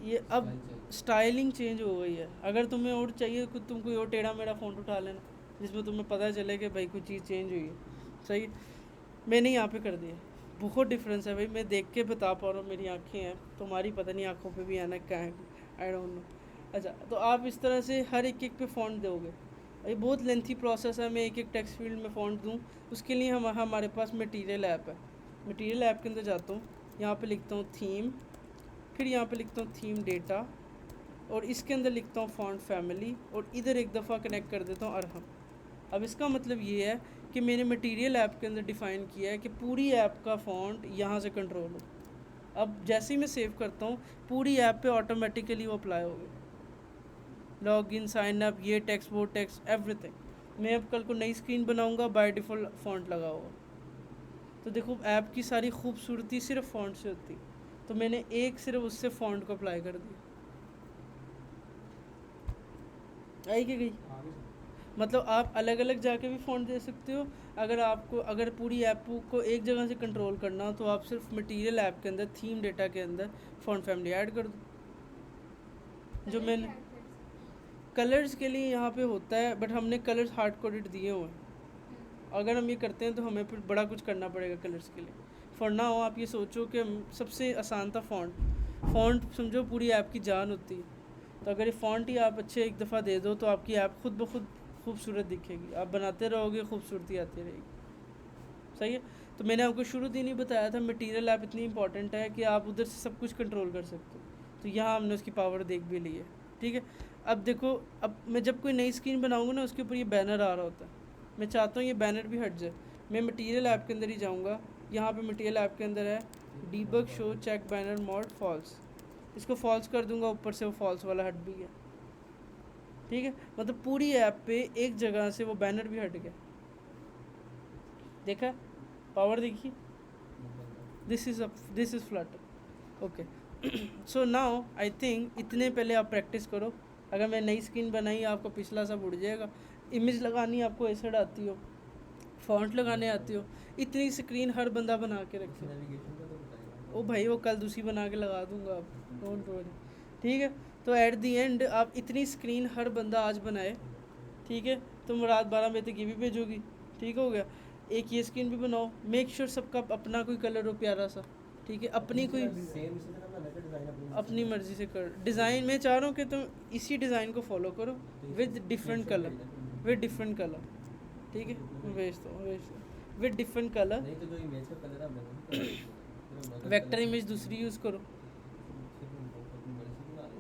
ये अब स्टाइलिंग चेंज हो गई है। अगर तुम्हें और चाहिए कि तुम कोई और टेढ़ा मेढ़ा फ़ॉन्ट उठा लेना जिसमें तुम्हें पता चले कि भाई कोई चीज़ चेंज हुई है। सही, मैंने यहाँ पे कर दिया, बहुत डिफरेंस है भाई, मैं देख के बता पा रहा हूँ, मेरी आँखें हैं, तुम्हारी पता नहीं आँखों पे भी आना क्या है, आई डोंट नो। अच्छा, तो आप इस तरह से हर एक पे फ़ॉन्ट दोगे, ये बहुत लेंथी प्रोसेस है, मैं एक एक टेक्स्ट फील्ड में फ़ॉन्ट दूँ, उसके लिए हमारे पास मटीरियल ऐप है। मटीरियल ऐप के अंदर जाता हूँ, यहाँ पे लिखता हूँ थीम, फिर यहाँ पे लिखता हूँ थीम डेटा, और इसके अंदर लिखता हूँ फ़ॉन्ट फैमिली, और इधर एक दफ़ा कनेक्ट कर देता हूँ अरहम। अब इसका मतलब ये है कि मैंने मटीरियल ऐप के अंदर डिफ़ाइन किया है कि पूरी ऐप का फ़ॉन्ट यहाँ से कंट्रोल हो। अब जैसे ही मैं सेव करता हूँ पूरी ऐप पे ऑटोमेटिकली वो अप्लाई हो गया, लॉगिन, साइन अप, ये टेक्स्ट, वो टेक्स्ट, एवरीथिंग। मैं अब कल को नई स्क्रीन बनाऊँगा, बाय डिफ़ॉल्ट फ़ॉन्ट लगा होगा। तो देखो ऐप की सारी खूबसूरती सिर्फ फ़ॉन्ट से होती, तो मैंने एक सिर्फ उससे फ़ॉन्ट को अप्लाई कर दिया। आई कि गई? मतलब आप अलग अलग जाके भी फ़ॉन्ट दे सकते हो। अगर पूरी ऐप को एक जगह से कंट्रोल करना हो तो आप सिर्फ मटीरियल ऐप के अंदर थीम डेटा के अंदर फ़ॉन्ट फैमिली ऐड कर दो। जो मैंने कलर्स के लिए यहाँ पे होता है, बट हमने कलर्स हार्ड कोडेड दिए हुए हैं, अगर हम ये करते हैं तो हमें फिर बड़ा कुछ करना पड़ेगा कलर्स के लिए। फॉर नाउ आप ये सोचो कि सबसे आसान था फ़ॉन्ट समझो पूरी ऐप की जान होती है। तो अगर ये फ़ॉन्ट ही आप अच्छे एक दफ़ा दे दो तो आपकी ऐप खुद ब खुद खूबसूरत दिखेगी, आप बनाते रहोगे खूबसूरती आती रहेगी। सही है। तो मैंने आपको शुरू दिन ही बताया था मटेरियल ऐप इतनी इंपॉर्टेंट है कि आप उधर से सब कुछ कंट्रोल कर सकते हो। तो यहाँ हमने उसकी पावर देख भी ली है, ठीक है। अब देखो, अब मैं जब कोई नई स्क्रीन बनाऊँगा ना उसके ऊपर ये बैनर आ रहा होता है, मैं चाहता हूँ ये बैनर भी हट जाए। मैं मटेरियल ऐप के अंदर ही जाऊँगा, यहाँ पे मटेरियल ऐप के अंदर है debug show check banner mode false, इसको फॉल्स कर दूंगा, ऊपर से वो फॉल्स वाला हट भी गया, ठीक है। मतलब पूरी ऐप पे एक जगह से वो बैनर भी हट गया, देखा पावर देखी। This is Flutter, okay. So now I think इतने पहले आप प्रैक्टिस करो। अगर मैं नई स्क्रीन बनाई आपको पिछला सब उड़ जाएगा। इमेज लगानी आपको एसिड आती हो, फॉन्ट लगाने आती हो, इतनी स्क्रीन हर बंदा बना के रखे। नेविगेशन का तो बताइए। ओ भाई वो कल दूसरी बना के लगा दूंगा, आप डोंट वरी, ठीक है। तो एट दी एंड आप इतनी स्क्रीन हर बंदा आज बनाए, ठीक है। तुम रात 12 बजे तक ये भी भेजोगी, ठीक हो गया। एक ये स्क्रीन भी बनाओ, मेक श्योर सबका अपना कोई कलर हो प्यारा सा, ठीक है। अपनी कोई सेम इसी तरह बनाना है डिज़ाइन अपनी मर्ज़ी से कर डिज़ाइन। मैं चाह रहा हूँ कि तुम इसी डिज़ाइन को फॉलो करो विद डिफरेंट कलर, ठीक है। मैं भेजता हूँ विद डिफरेंट कलर। नहीं तो जो इमेज का कलर है हमने वेक्टर इमेज दूसरी यूज़ करो,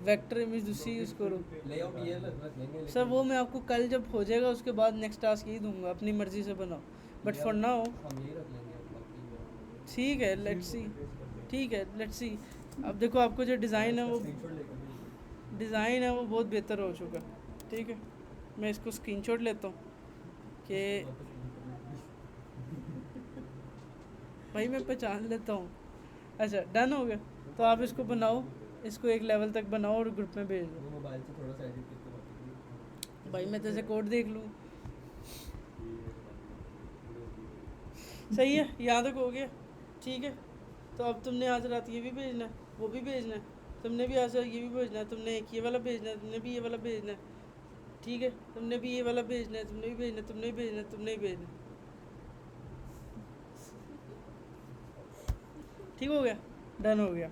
वेक्टर इमेज दूसरी यूज़ करो। लेआउट ये रख लेंगे सर वो मैं आपको कल जब हो जाएगा उसके बाद नेक्स्ट टास्क यही दूंगा, अपनी मर्ज़ी से बनाओ। बट फॉर नाउ हम यही रख लेंगे बाकी ठीक है, लेट्स सी, ठीक है लेट्स सी। अब देखो आपको जो डिज़ाइन है वो बहुत बेहतर हो चुका, ठीक है। मैं इसको स्क्रीनशॉट लेता हूँ कि भाई मैं पहचान लेता हूँ। अच्छा डन हो गया, तो आप इसको बनाओ, इसको एक लेवल तक बनाओ और ग्रुप में भेज दो। वो मोबाइल से थोड़ा सा एडिट करके बाकी भाई मैं तेरे से कोड देख लूँ। सही है, यहाँ तक हो गया, ठीक है। तो अब तुमने आज रात ये भी भेजना है, वो भी भेजना है, तुमने भी आज रात ये भी भेजना है, तुमने एक ये वाला भेजना है, तुमने भी ये वाला भेजना है, ठीक है। तुमने भी ये वाला भेजना है, तुमने भी भेजना है, तुमने भी भेजना है, तुमने भी भेजना है, ठीक हो गया, डन हो गया।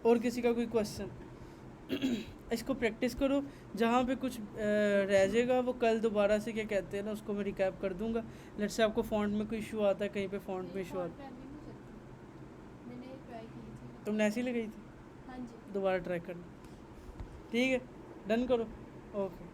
और किसी का कोई क्वेश्चन? इसको प्रैक्टिस करो, जहाँ पे कुछ रह जाएगा वो कल दोबारा से क्या कहते हैं ना उसको मैं रिकैप कर दूंगा। लेट्स से आपको फ़ॉन्ट में कोई इशू आता है, कहीं पे फ़ॉन्ट में इशू आता है, मैंने ट्राई की थी। तुमने ऐसी लगाई थी, हाँ जी। दोबारा ट्राई करना, ठीक है। डन करो, ओके।